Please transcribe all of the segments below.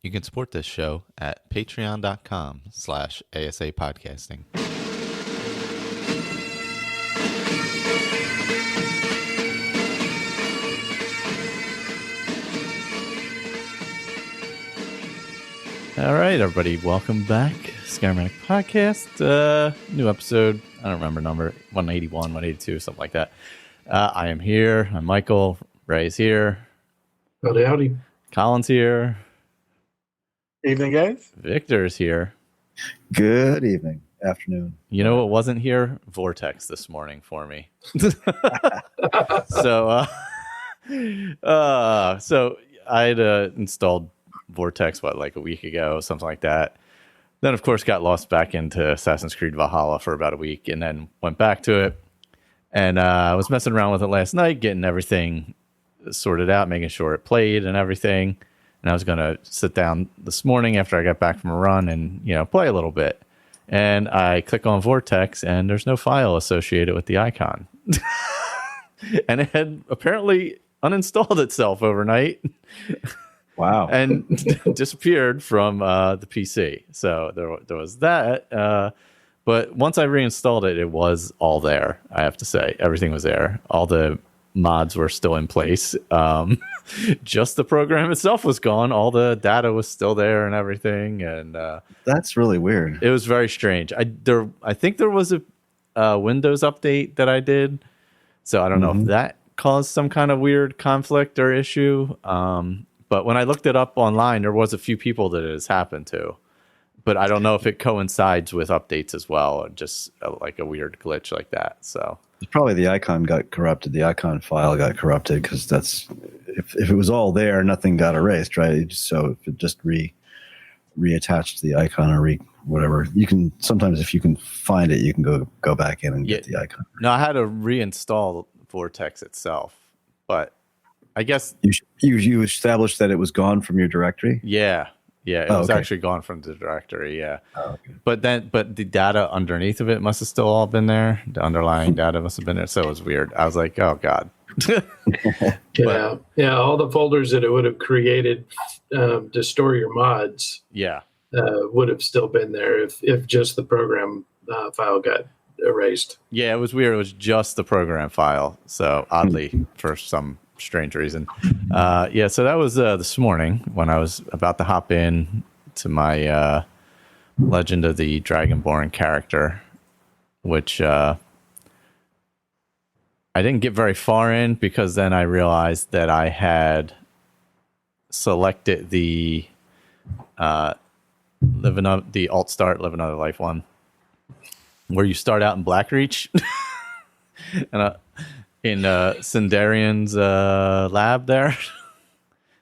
You can support this show at patreon.com/ASAPodcasting. All right, everybody, welcome back. Skyrim Addict podcast, new episode. I don't remember number, 181, 182, something like that. I am here. I'm Michael. Ray's here. Howdy, howdy. Colin's here. Evening, guys. Victor's here. Good evening, afternoon. You know what wasn't here? Vortex this morning for me. So I had installed Vortex, like a week ago, something like that. Then, of course, got lost back into Assassin's Creed Valhalla for about a week and then went back to it. And I was messing around with it last night, getting everything sorted out, making sure it played and everything. And I was going to sit down this morning after I got back from a run and, play a little bit. And I click on Vortex and there's no file associated with the icon. And it had apparently uninstalled itself overnight. Wow. And disappeared from the PC. So there was that. But once I reinstalled it, it was all there, I have to say. Everything was there. All the mods were still in place. Just the program itself was gone. All the data was still there and everything. And that's really weird. It was very strange. I think there was a Windows update that I did. So I don't know if that caused some kind of weird conflict or issue. But when I looked it up online, there was a few people that it has happened to. But I don't know if it coincides with updates as well, or just like a weird glitch like that. So it's probably the icon got corrupted. The icon file got corrupted because that's if it was all there, nothing got erased, right? So if it just reattached the icon or whatever, you can sometimes if you can find it, you can go back in and get the icon. No, I had to reinstall Vortex itself, but I guess you established that it was gone from your directory. Yeah, it was actually gone from the directory. Yeah, but the data underneath of it must have still all been there. The underlying data must have been there. So it was weird. I was like, oh god. All the folders that it would have created to store your mods. Would have still been there if just the program file got erased. Yeah, it was weird. It was just the program file. So oddly, for some strange reason. So that was this morning when I was about to hop in to my Legend of the Dragonborn character, which I didn't get very far in because then I realized that I had selected the alt start, live another life one, where you start out in Blackreach. And in Sindarian's lab there.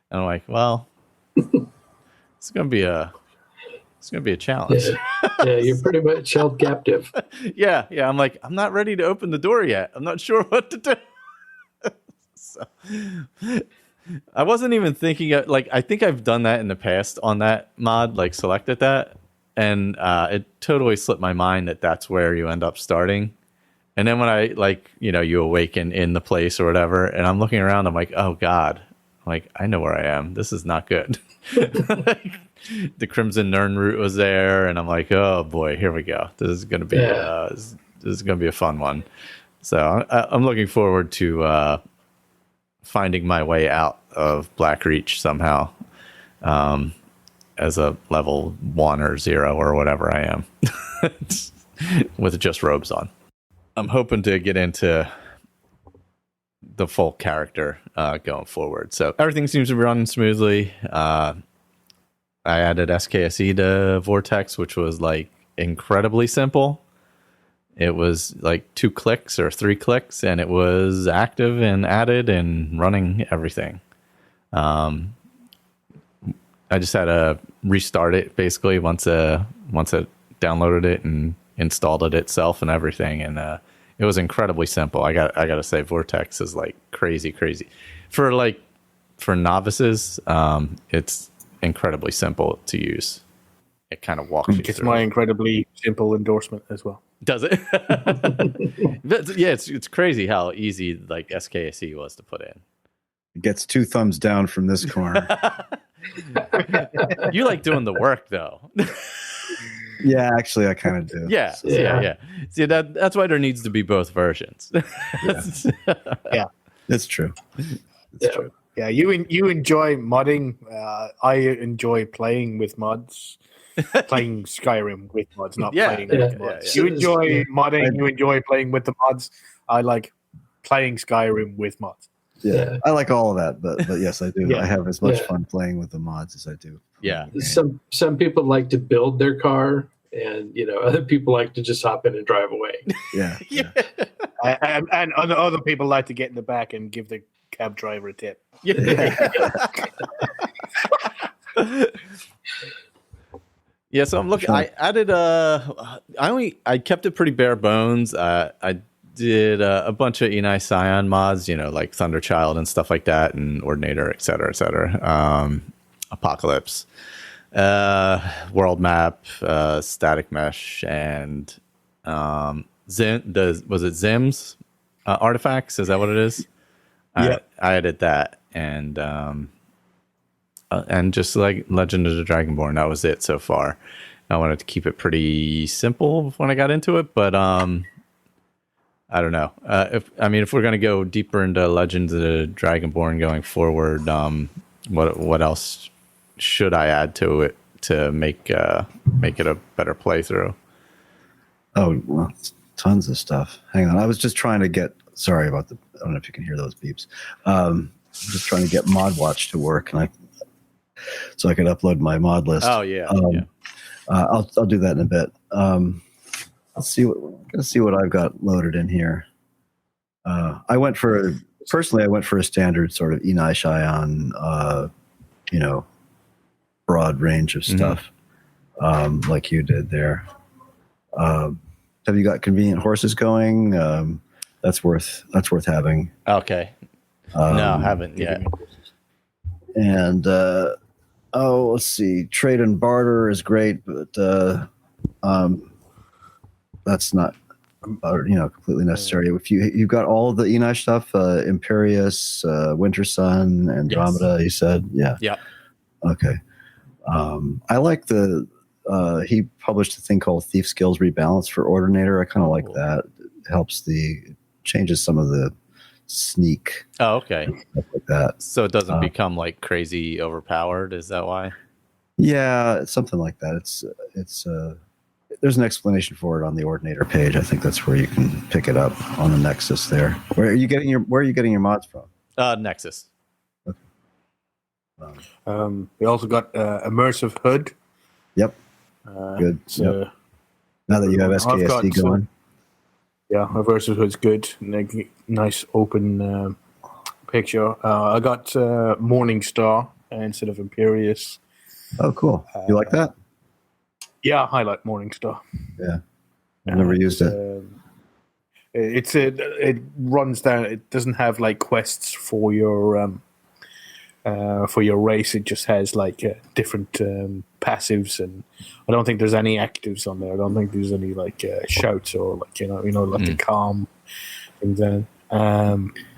And I'm like, well, it's gonna be a challenge. Yeah, you're pretty much held captive. Yeah. I'm like, I'm not ready to open the door yet. I'm not sure what to do. So I wasn't even thinking of, I think I've done that in the past on that mod, selected that, and it totally slipped my mind that that's where you end up starting. And then when I you awaken in the place or whatever, and I'm looking around, I'm like, oh God, I know where I am. This is not good. The Crimson Nern route was there, and I'm like, oh boy, here we go. This is gonna be this is gonna be a fun one. So I'm looking forward to finding my way out of Blackreach somehow, as a level 1 or 0 or whatever I am, with just robes on. I'm hoping to get into the full character going forward. So everything seems to be running smoothly. I added SKSE to Vortex, which was incredibly simple. It was 2 clicks or 3 clicks, and it was active and added and running everything. I just had to restart it basically once it downloaded it and installed it itself and everything, and it was incredibly simple. I gotta say, Vortex is crazy for novices. It's incredibly simple to use. It kind of walks you through. It's my incredibly simple endorsement as well. Does it? Yeah, it's crazy how easy SKSE was to put in. It gets 2 thumbs down from this corner. You like doing the work, though. Yeah, actually, I kind of do. Yeah, So, yeah. See, that's why there needs to be both versions. Yeah, it's true. It's true. Yeah, you enjoy modding. I enjoy playing with mods. Playing Skyrim with mods, not playing with mods. You enjoy modding. You enjoy playing with the mods. I like playing Skyrim with mods. Yeah, I like all of that, but yes, I do. Yeah. I have as much fun playing with the mods as I do. Yeah. Some people like to build their car, and other people like to just hop in and drive away. Yeah. And other people like to get in the back and give the cab driver a tip. Yeah, so I'm looking. I added I kept it pretty bare bones. I did a bunch of Enei Scion mods, like Thunderchild and stuff like that, and Ordinator, et cetera. Apocalypse, world map, static mesh, and was it Zim's artifacts? Is that what it is? Yeah, I added that, and just like Legend of the Dragonborn, that was it so far. I wanted to keep it pretty simple when I got into it, but I don't know. If we're gonna go deeper into Legend of the Dragonborn going forward, what else should I add to it to make it a better playthrough? Oh, well, tons of stuff. Hang on, I was just trying to get. Sorry about I don't know if you can hear those beeps. Just trying to get ModWatch to work, and so I could upload my mod list. Oh yeah. I'll do that in a bit. Let's see what I've got loaded in here. I went for a standard sort of Enei Scion, broad range of stuff, like you did there. Have you got convenient horses going? That's worth having. Okay. No, haven't yet. And let's see. Trade and barter is great, but that's not completely necessary. If you've got all of the Enei stuff, Imperius, Winter Sun, Andromeda, you said, yeah. Okay. I like he published a thing called Thief Skills Rebalance for Ordinator. I kind of like that. It helps changes some of the sneak. Oh, okay. Stuff like that. So it doesn't become like crazy overpowered. Is that why? Yeah, something like that. It's there's an explanation for it on the Ordinator page. I think that's where you can pick it up on the Nexus there. Where are you getting your mods from? Nexus. Okay. We also got Immersive Hood. Yep. Good. Yep. Now that you have SKSD going. Yeah, Immersive Hood's good. Nice open picture. I got Morningstar instead of Imperius. Oh, cool. You like that? Yeah, I like Morningstar. Yeah. I've never used it. It runs down. It doesn't have like quests for your race. It just has like different passives, and I don't think there's any actives on there. I don't think there's any like shouts or like like the calm things.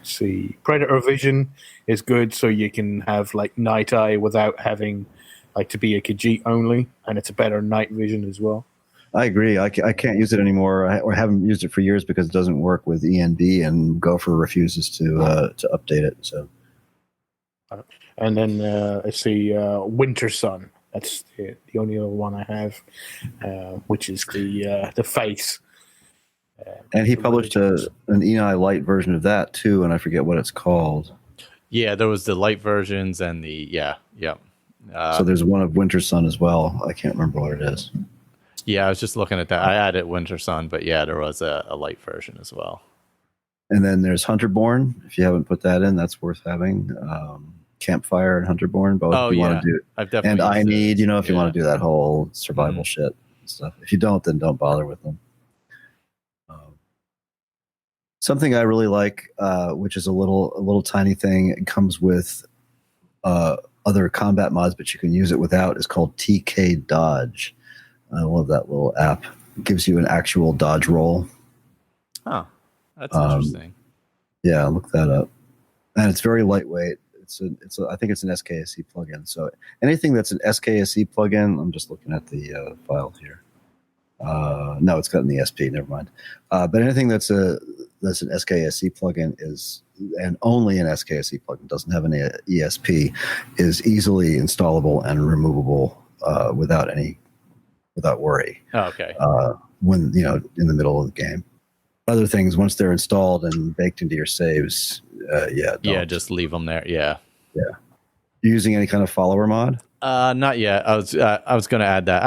See, Predator Vision is good, so you can have like Night Eye without having like to be a Khajiit only, and it's a better night vision as well. I agree. I can't use it anymore. I haven't used it for years because it doesn't work with ENB, and Gopher refuses to update it. So, and then I see Winter Sun. That's the only other one I have, which is the face. And he published an Enei Lite version of that too, and I forget what it's called. Yeah, there was the light versions and the so there's one of Winter Sun as well. I can't remember what it is. Yeah, I was just looking at that. I added Winter Sun, but yeah, there was a light version as well. And then there's Hunterborn. If you haven't put that in, that's worth having. Campfire and Hunterborn, both. Oh, if you yeah. want to do it. I've definitely and I need, it. if you want to do that whole survival shit and stuff. If you don't, then don't bother with them. Something I really like, which is a little tiny thing, it comes with other combat mods, but you can use it without, is called TK Dodge. I love that little app. It gives you an actual dodge roll. Oh, that's interesting. Yeah, look that up. And it's very lightweight. I think it's an SKSE plugin. So anything that's an SKSE plugin, I'm just looking at the file here. No, it's got an ESP. Never mind. But anything that's an SKSE plugin and only an SKSE plugin, doesn't have an ESP, is easily installable and removable without worry. Oh, okay. When in the middle of the game. Other things, once they're installed and baked into your saves, just leave them there. Yeah. You using any kind of follower mod? Not yet. I was going to add that.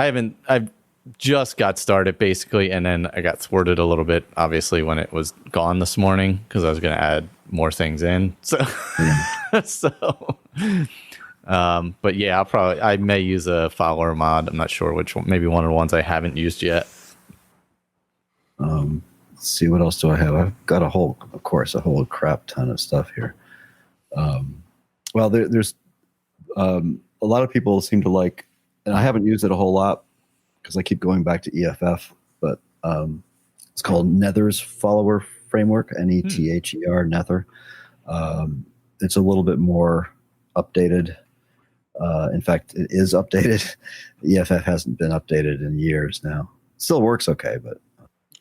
I've just got started basically, and then I got thwarted a little bit, obviously, when it was gone this morning because I was going to add more things in. So, but yeah, I may use a follower mod. I'm not sure which one. Maybe one of the ones I haven't used yet. Let's see, what else do I have? I've got a whole crap ton of stuff here. Well, there's a lot of people seem to like, and I haven't used it a whole lot because I keep going back to EFF, but it's called Nether's Follower Framework, Nether, Nether. It's a little bit more updated. In fact, it is updated. EFF hasn't been updated in years now. Still works okay, but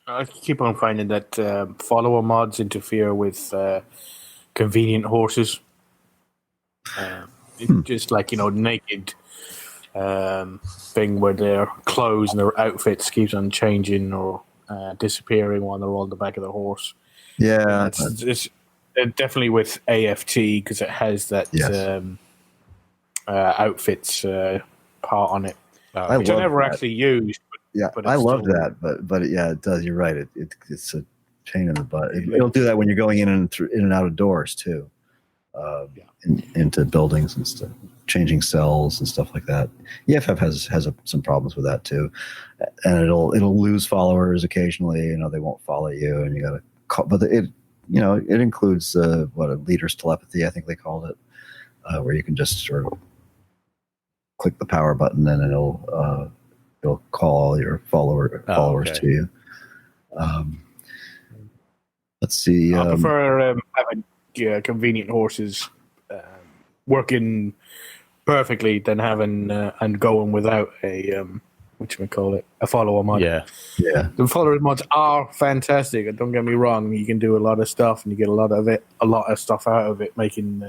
I keep on finding that follower mods interfere with convenient horses. It's just like, naked thing where their clothes and their outfits keeps on changing or disappearing while they're on the back of the horse. Yeah. It's definitely with AFT because it has that outfits part on it, which I never actually used. But I love that, but yeah, it does. You're right. It's a pain in the butt. It'll do that when you're going in and out of doors too, into buildings and stuff, changing cells and stuff like that. EFF has some problems with that too, and it'll lose followers occasionally. They won't follow you, and you got to call. But it includes a leader's telepathy, I think they called it, where you can just sort of click the power button and it'll call all your followers to you. Let's see. I prefer having convenient horses working perfectly than having and going without a a follower mod. Yeah. The follower mods are fantastic. Don't get me wrong. You can do a lot of stuff and you get a lot of stuff out of it, making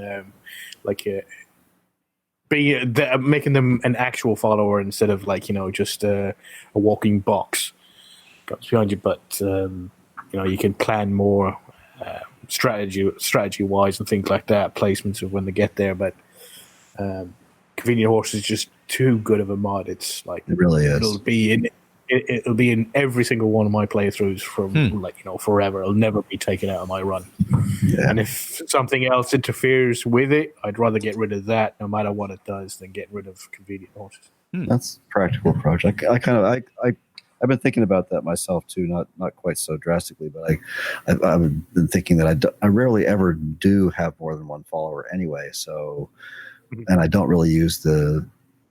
making them an actual follower instead of just a walking box comes behind you. But you can plan more strategy wise and things like that, placements of when they get there. But convenient horse is just too good of a mod. It's like it really is. It'll be in every single one of my playthroughs from forever. It'll never be taken out of my run. Yeah. And if something else interferes with it, I'd rather get rid of that, no matter what it does, than get rid of convenient horses. That's a practical approach. I've been thinking about that myself too. Not quite so drastically, but I've been thinking that I rarely ever do have more than one follower anyway. So, and I don't really use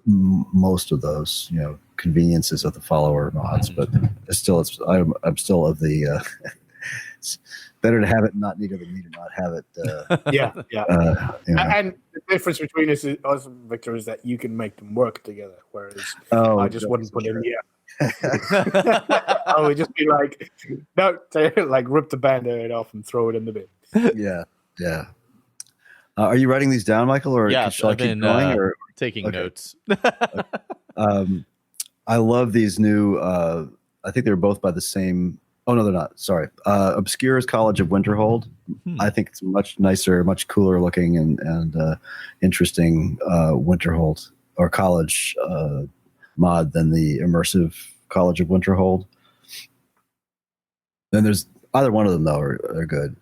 most of those conveniences of the follower mods, but I'm still of the it's better to have it not needed than need to not have it. And the difference between us, Victor, is that you can make them work together, whereas I just wouldn't put in I would just be like, no, like rip the Band-Aid off and throw it in the bin. Yeah. Are you writing these down, Michael, or shall I keep going? Or taking notes. I love these new. I think they're both by the same. Oh no, they're not. Sorry. Obscure's College of Winterhold. I think it's much nicer, much cooler looking, and interesting Winterhold or college mod than the immersive College of Winterhold. Then there's either one of them though are good.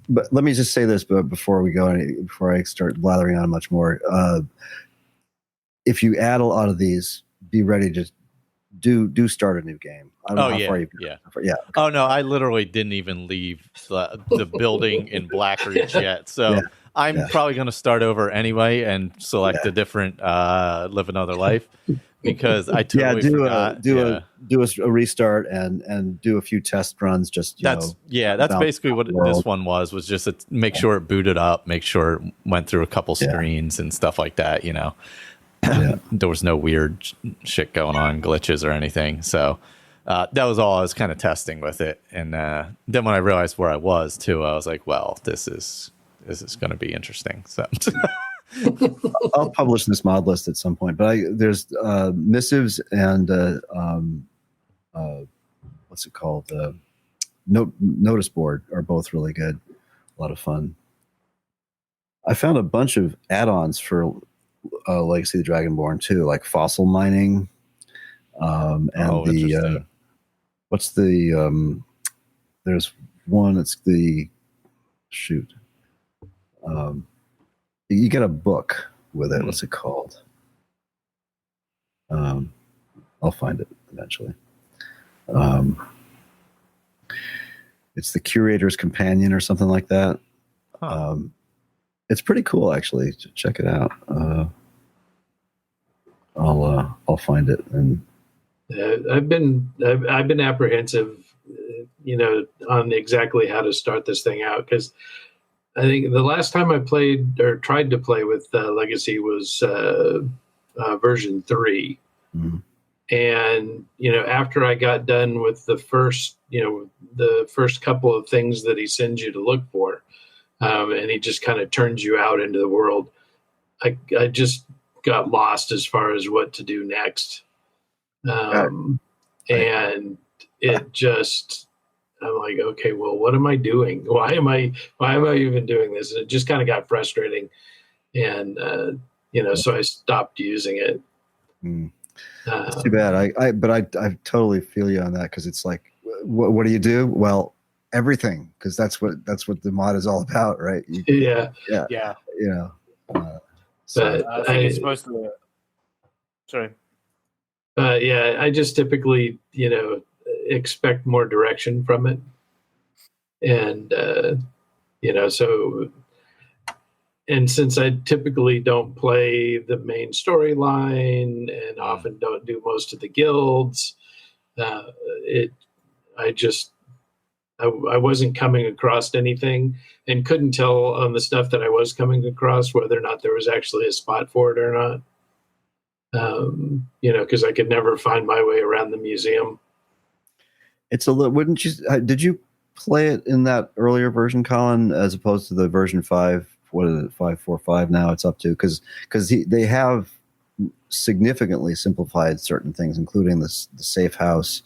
But let me just say this, but before I start blathering on much more, if you add a lot of these, be ready to do start a new game. I don't know how far you've gone. Yeah. Oh no, I literally didn't even leave the building in Blackridge yet, so I'm probably going to start over anyway and select a different live another life. because I totally forgot. Do a restart and do a few test runs. Just that's basically what this one was just to make sure it booted up, make sure it went through a couple screens and stuff like that. There was no weird shit going on, glitches or anything. So that was all I was kind of testing with it. And then when I realized where I was too, I was like, well, this is going to be interesting. So. I'll publish this mod list at some point, but there's missives and what's it called? Notice board are both really good. A lot of fun. I found a bunch of add-ons for Legacy of the Dragonborn too, like fossil mining, and what's the there's one. It's the shoot. You get a book with it. What's it called? I'll find it eventually. It's the Curator's Companion or something like that. It's pretty cool, actually. Check it out. I'll find it. And I've been apprehensive, on exactly how to start this thing out, because I think the last time I played or tried to play with Legacy was version 3. Mm-hmm. And, after I got done with the first couple of things that he sends you to look for, and he just kind of turns you out into the world, I just got lost as far as what to do next. And it just... I'm like, okay, well, what am I doing? Why am I even doing this? And it just kind of got frustrating. And, so I stopped using it. It's too bad. I totally feel you on that. Cause it's like, what do you do? Well, everything. Cause that's what the mod is all about. Right. Yeah. So I think it's supposed to, sorry. I just typically, expect more direction from it, and and since I typically don't play the main storyline and often don't do most of the guilds, I wasn't coming across anything, and couldn't tell on the stuff that I was coming across whether or not there was actually a spot for it or not. Because I could never find my way around the museum. It's a little. Wouldn't you? Did you play it in that earlier version, Colin, as opposed to the version 5? What is it? 5.4.5 now? It's up to because they have significantly simplified certain things, including the safe house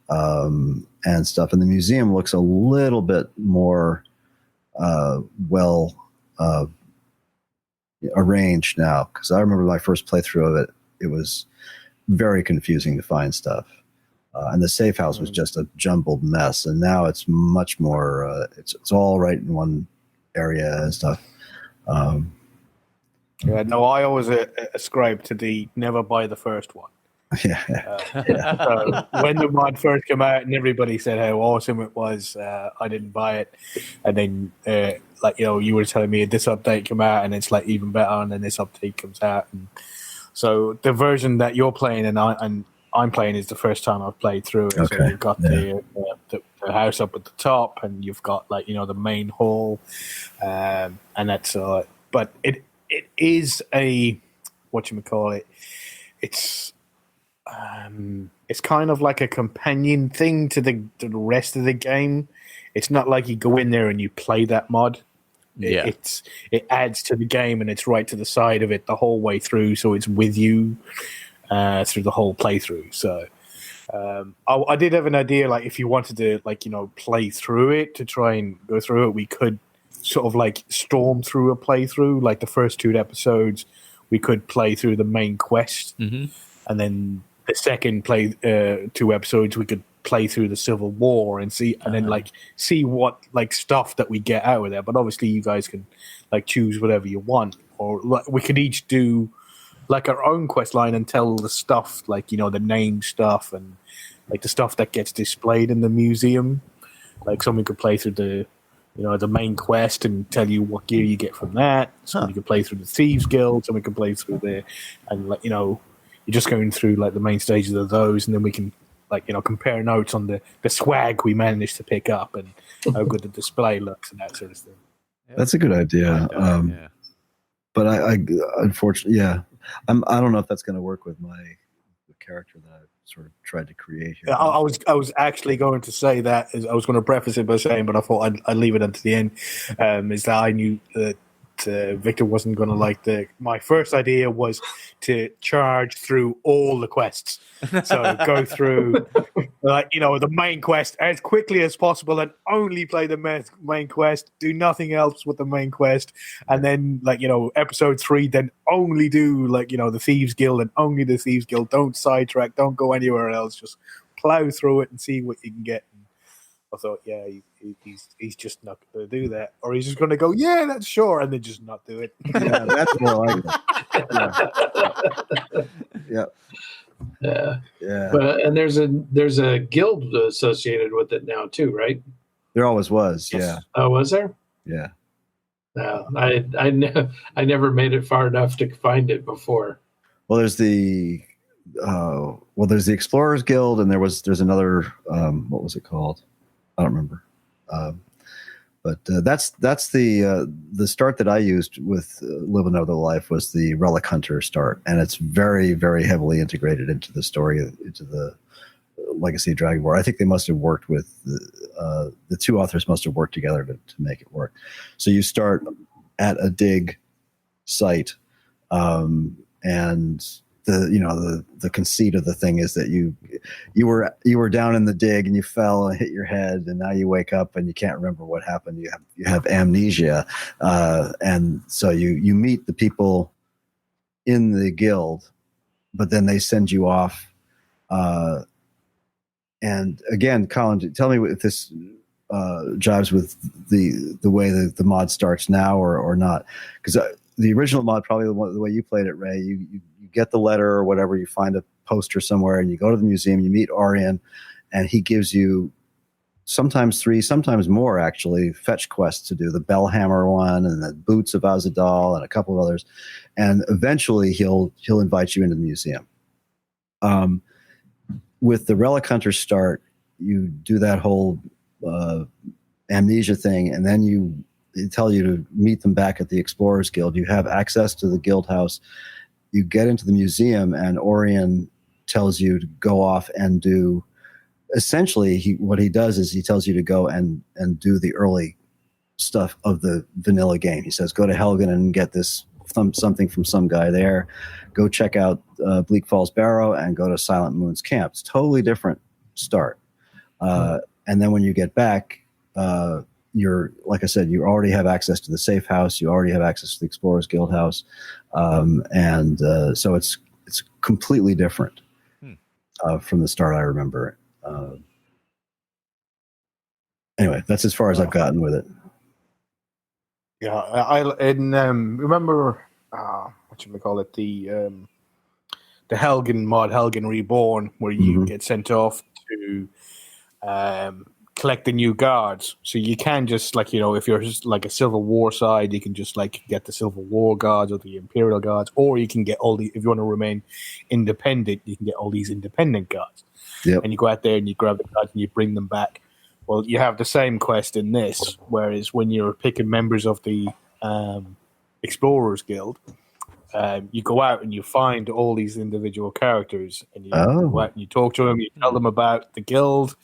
and stuff. And the museum looks a little bit more arranged now. Because I remember my first playthrough of it; it was very confusing to find stuff. And the safe house was just a jumbled mess, and now it's much more. It's all right in one area and stuff. I always ascribe to the never buy the first one. Yeah. So when the mod first came out, and everybody said how awesome it was, I didn't buy it, and then you were telling me this update came out, and it's like even better, and then this update comes out, and so the version that you're playing and I'm playing is the first time I've played through it. Okay. So you've got the house up at the top, and you've got the main hall, and that's but it is a whatchamacallit. It's kind of like a companion thing to the rest of the game. It's not like you go in there and you play that mod. Yeah. It adds to the game, and it's right to the side of it the whole way through, so it's with you through the whole playthrough. So I did have an idea, like if you wanted to play through it, to try and go through it, we could sort of storm through a playthrough, like the first 2 episodes we could play through the main quest, and then the second 2 episodes we could play through the Civil War and see, and then see what stuff that we get out of there. But obviously you guys can choose whatever you want, or we could each do our own quest line and tell the stuff, the name stuff and the stuff that gets displayed in the museum. Someone could play through the main quest and tell you what gear you get from that. Someone could play through the Thieves Guild. Someone could play through you we're just going through like the main stages of those, and then we can compare notes on the swag we managed to pick up and how good the display looks and that sort of thing. That's a good idea. But I unfortunately, I don't know if that's going to work with the character that I sort of tried to create here. I was actually going to say that. I was going to preface it by saying, but I thought I'd leave it until the end. Is that I knew that Victor wasn't going to like my first idea was to charge through all the quests. So go through the main quest as quickly as possible and only play the main quest, do nothing else with the main quest, and then episode 3 then only do the Thieves Guild and only the Thieves Guild. Don't sidetrack, don't go anywhere else, just plow through it and see what you can get. I thought, he's just not going to do that, or he's just going to go, yeah, that's sure, and then just not do it. Yeah, that's more like it. Yeah. But and there's a guild associated with it now too, right? There always was. Yes. Yeah. Oh, was there? Yeah. No, I never made it far enough to find it before. Well, there's the Explorers Guild, and there's another. What was it called? I don't remember. But that's the start that I used with Live Another Life was the Relic Hunter start, and it's very, very heavily integrated into the story, into the Legacy of Dragonborn. I think they must have worked with the two authors must have worked together to make it work. So you start at a dig site, and the conceit of the thing is that you were down in the dig and you fell and hit your head, and now you wake up and you can't remember what happened. You have amnesia, and so you meet the people in the guild, but then they send you off. And again, Colin, tell me if this jives with the way the mod starts now or not, because the original mod, probably the way you played it, Ray, you get the letter or whatever, you find a poster somewhere and you go to the museum, you meet Orion, and he gives you sometimes 3, sometimes more actually, fetch quests to do, the Bellhammer one and the Boots of Azadal and a couple of others. And eventually he'll invite you into the museum. With the Relic Hunter start, you do that whole amnesia thing, and then they tell you to meet them back at the Explorers Guild. You have access to the guild house. You get into the museum, and Orion tells you to go off and do. Essentially, what he does is he tells you to go and do the early stuff of the vanilla game. He says, go to Helgen and get this something from some guy there. Go check out Bleak Falls Barrow and go to Silent Moon's camp. It's totally different start. And then when you get back, you're, like I said, you already have access to the safe house. You already have access to the Explorers Guild house. So it's completely different from the start I remember. Anyway, that's as far as I've gotten with it. Yeah, I remember what should we call it, the Helgen mod, Helgen Reborn, where you get sent off to collect the new guards. So you can just if you're just like a Civil War side, you can just get the Civil War guards or the Imperial guards, or you can get if you want to remain independent, you can get all these independent guards. Yep. And you go out there and you grab the guards and you bring them back. Well, you have the same quest in this, whereas when you're picking members of the Explorers Guild, you go out and you find all these individual characters, and you go out and you talk to them, you tell them about the guild,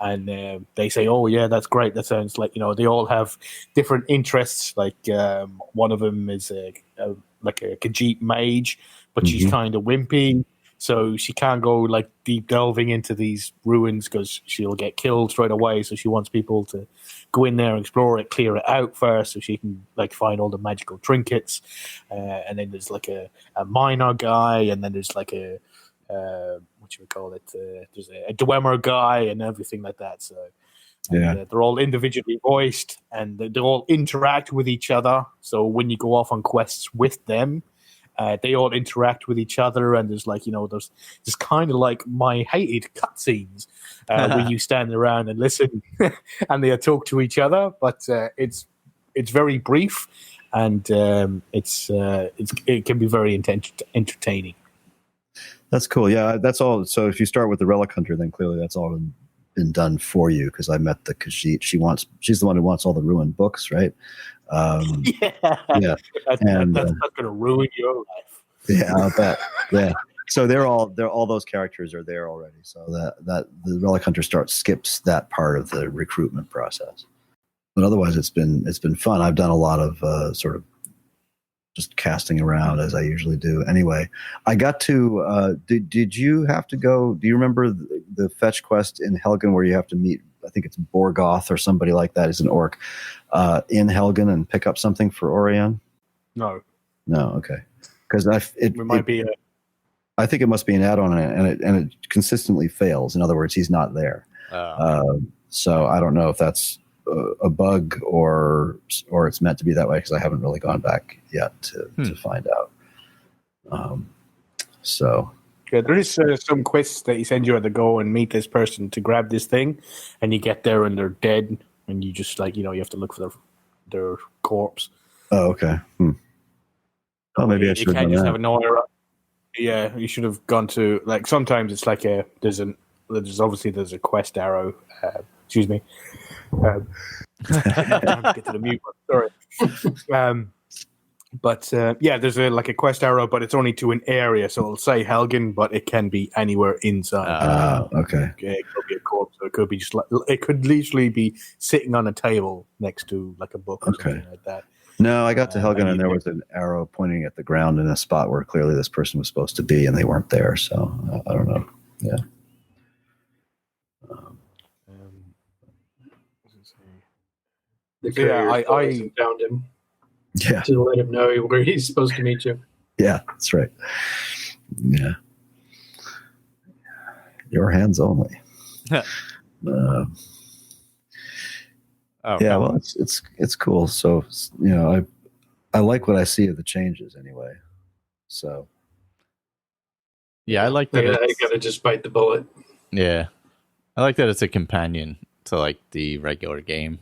and they say, oh yeah, that's great, that sounds like, they all have different interests, like one of them is like a Khajiit mage, but she's kind of wimpy, so she can't go deep delving into these ruins because she'll get killed straight away. So she wants people to go in there and explore it, clear it out first, so she can find all the magical trinkets. And then there's a miner guy, and then there's what should we call it? There's a Dwemer guy and everything like that. So they're all individually voiced, and they all interact with each other. So when you go off on quests with them, they all interact with each other, and there's there's kind of my hated cutscenes where you stand around and listen, and they talk to each other. But it's very brief, and it can be very entertaining. That's cool. Yeah, that's all. So if you start with the Relic Hunter, then clearly that's all been done for you, because I met the Khajiit. She's the one who wants all the ruined books, right? Yeah. Yeah. That's going to ruin your life. Yeah, I'll bet. Yeah. So they're all those characters are there already. So that the Relic Hunter skips that part of the recruitment process. But otherwise, it's been fun. I've done a lot of sort of just casting around as I usually do. Anyway, I got to. Did you have to go? Do you remember the fetch quest in Helgen where you have to meet? I think it's Borgoth or somebody like that is an orc in Helgen and pick up something for Orion. No. Okay. Because I think it must be an add-on, and it consistently fails. In other words, he's not there. So I don't know if that's a bug or it's meant to be that way, because I haven't really gone back yet to find out. So yeah, there is some quests that he sends you at the go and meet this person to grab this thing, and you get there and they're dead, and you just you have to look for their corpse. Oh, okay. Oh, maybe I should. You can't just have a no. Yeah, you should have gone to sometimes it's there's a quest arrow. Excuse me. Trying to get to the mute button. Sorry. But there's a quest arrow, but it's only to an area, so it'll say Helgen, but it can be anywhere inside. Okay. It could be a corpse, or it could be it could literally be sitting on a table next to a book or something like that. No, I got to Helgen, and there was an arrow pointing at the ground in a spot where clearly this person was supposed to be, and they weren't there. So I don't know. Yeah. The courier found him. Yeah. To let him know where he's supposed to meet you. Yeah, that's right. Yeah. Your hands only. Well, it's cool. So I like what I see of the changes anyway. So yeah, I like that. I gotta just bite the bullet. Yeah, I like that it's a companion to the regular game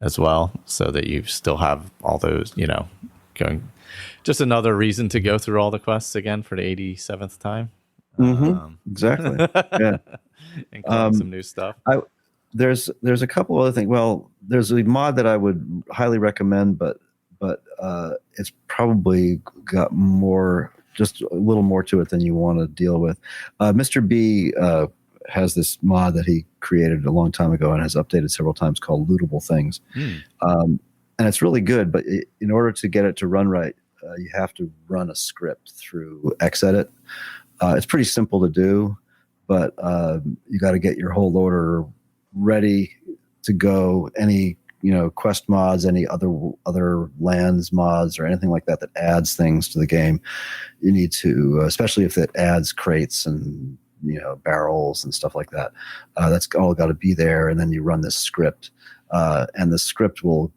as well, so that you still have all those, going. Just another reason to go through all the quests again for the 87th time. Exactly. Yeah, including some new stuff. There's a couple other things. Well, there's a mod that I would highly recommend, but it's probably got just a little more to it than you want to deal with. Mr. B has this mod that he created a long time ago and has updated several times called Lootable Things. And it's really good, but in order to get it to run right, you have to run a script through Xedit. It's pretty simple to do, but you got to get your whole loader ready to go. Any quest mods, any other lands mods or anything like that adds things to the game, you need to, especially if it adds crates and barrels and stuff like that. That's all got to be there, and then you run this script, and the script will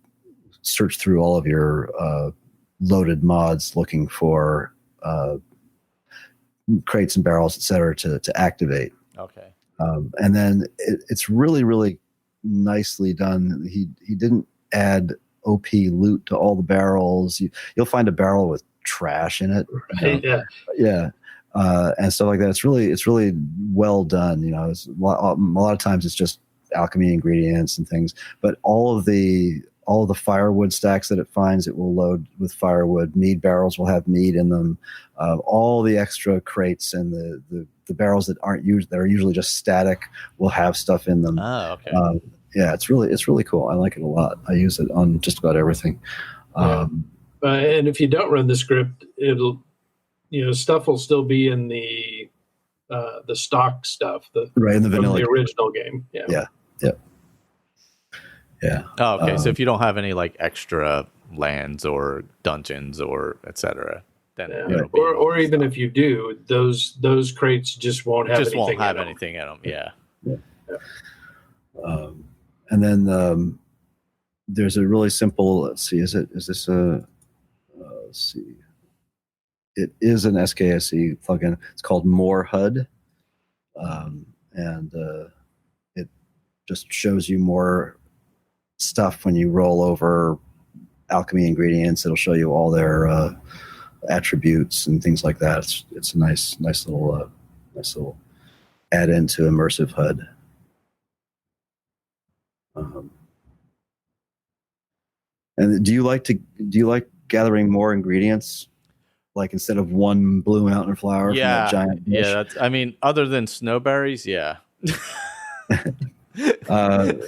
search through all of your loaded mods looking for crates and barrels, etc., to activate. Okay. And then it's really, really nicely done. He didn't add OP loot to all the barrels. You'll find a barrel with trash in it. Right, yeah. And stuff like that. It's really well done. It's a lot of times it's just alchemy ingredients and things, but all of the firewood stacks that it finds, it will load with firewood. Mead barrels will have mead in them. All the extra crates and the barrels that aren't used, that are usually just static, will have stuff in them. Oh, okay. Yeah, it's really cool. I like it a lot. I use it on just about everything. And if you don't run the script, it'll stuff will still be in the stock stuff, in the vanilla, the original game. Yeah. Oh, okay. So if you don't have any like extra lands or dungeons or etc., then or even if you do, those crates just won't have anything in them. Yeah. And then there's a really simple. Let's see. Is this a? Let's see. It is an SKSE plugin. It's called More HUD, and it just shows you more stuff when you roll over alchemy ingredients. It'll show you all their attributes and things like that. It's a nice little add into immersive HUD. And do you like gathering more ingredients, like instead of one blue mountain flower from that giant bush? Yeah, I mean, other than snowberries, yeah.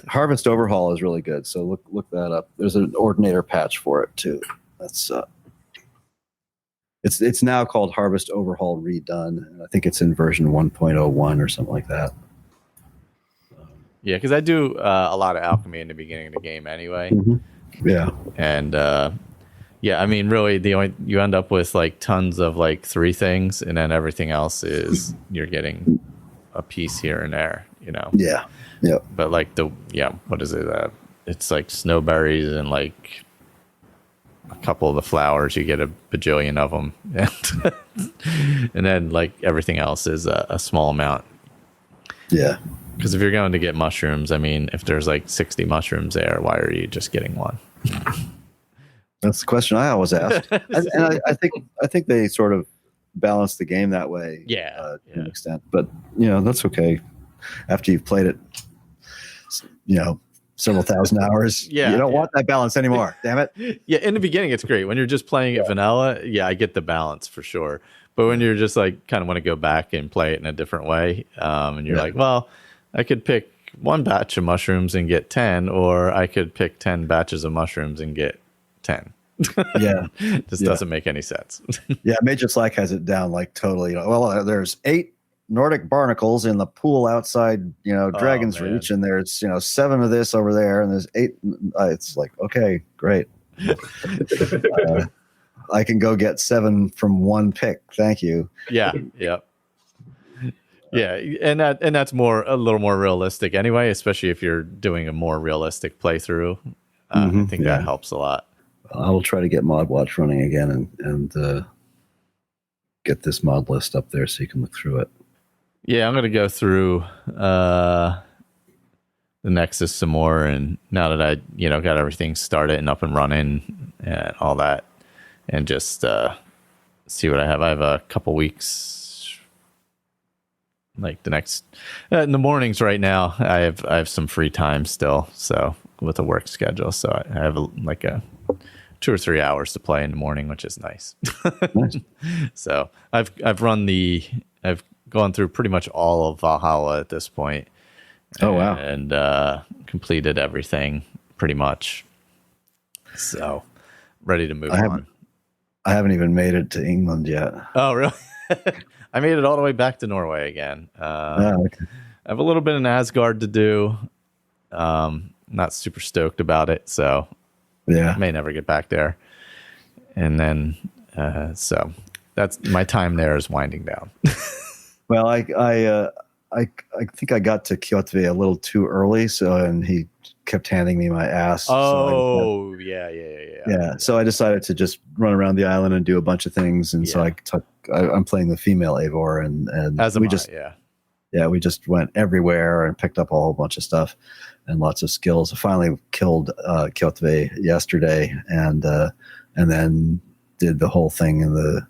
Harvest Overhaul is really good, so look that up. There's an Ordinator patch for it too. That's it's now called Harvest Overhaul Redone, and I think it's in version 1.01 or something like that. Yeah, because I do a lot of alchemy in the beginning of the game anyway. Mm-hmm. Yeah, and yeah, I mean, really, you end up with like tons of like 3 things, and then everything else is you're getting a piece here and there, you know. Yeah. But like what is it? It's like snowberries and like a couple of the flowers. You get a bajillion of them, and then like everything else is a small amount. Yeah. Because if you're going to get mushrooms, I mean, if there's like 60 mushrooms there, why are you just getting one? That's the question I always ask, and I think they sort of balance the game that way. Yeah, to an extent, but that's okay. After you've played it, several thousand hours, you don't want that balance anymore. Damn it. Yeah, in the beginning, it's great. When you're just playing it vanilla, I get the balance for sure. But when you're just like kind of want to go back and play it in a different way, and you're like, well, I could pick one batch of mushrooms and get 10, or I could pick 10 batches of mushrooms and get 10. Yeah. Just doesn't make any sense. Yeah, Major Slack has it down like totally. Well, there's 8 Nordic barnacles in the pool outside, Dragon's Reach, and there's 7 of this over there, and there's 8. It's like, okay, great. I can go get 7 from one pick. Thank you. Yeah. Yeah, and that's a little more realistic anyway, especially if you're doing a more realistic playthrough. I think that helps a lot. I will try to get ModWatch running again and get this mod list up there so you can look through it. Yeah, I'm going to go through the Nexus some more, and now that I got everything started and up and running and all that, and just see what I have. I have a couple weeks. Like the next in the mornings right now, I have some free time still. So with a work schedule, so I have like a 2 or 3 hours to play in the morning, which is nice. Nice. So I've gone through pretty much all of Valhalla at this point. Oh wow! And completed everything pretty much. So ready to move on. I haven't even made it to England yet. Oh really? I made it all the way back to Norway again. Okay. I have a little bit in Asgard to do. Not super stoked about it, so I may never get back there. And then, so that's my time there is winding down. Well, I think I got to Kjotve a little too early, and he kept handing me my ass. Oh, yeah. So I decided to just run around the island and do a bunch of things, and so I'm playing the female Eivor, and we just went everywhere and picked up a whole bunch of stuff and lots of skills. I finally killed Kjotve yesterday, and then did the whole thing in the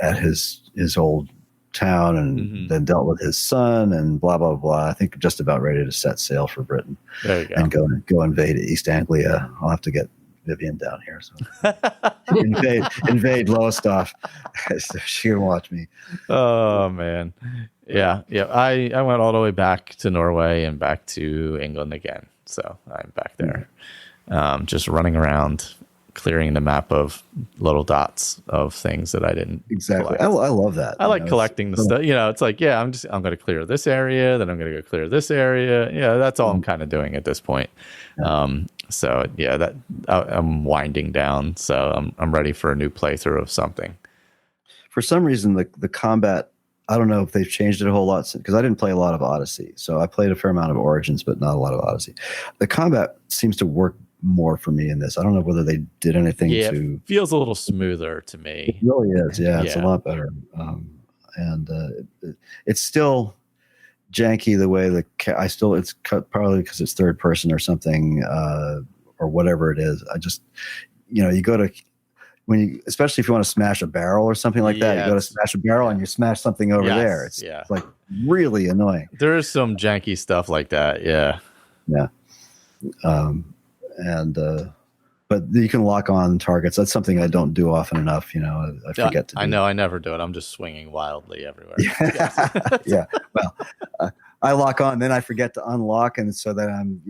at his old town, and then dealt with his son and blah blah blah. I think just about ready to set sail for Britain. There you go. And go invade East Anglia. I'll have to get Vivian down here, so invade Lowestoft. So she can watch me. Oh man, yeah. I went all the way back to Norway and back to England again, so I'm back there, just running around, clearing the map of little dots of things that I didn't exactly. collect. I love that. I like collecting the stuff. It's like I'm going to clear this area, then I'm going to go clear this area. Yeah, that's all I'm kind of doing at this point. So that I'm winding down. So I'm ready for a new playthrough of something. For some reason, the combat, I don't know if they've changed it a whole lot, because I didn't play a lot of Odyssey. So I played a fair amount of Origins, but not a lot of Odyssey. The combat seems to work more for me in this. I don't know whether they did anything to. It feels a little smoother to me. It really is. Yeah, it's a lot better. It's still janky the way it's cut, probably because it's third person or something, or whatever it is. I just, you go to when you, especially if you want to smash a barrel or something like that, you go to smash a barrel and you smash something over there. It's like really annoying. There is some janky stuff like that. Yeah. But you can lock on targets. That's something I don't do often enough. I forget to do. I know I never do it. I'm just swinging wildly everywhere. Yeah. Well, I lock on, then I forget to unlock, and so then I'm,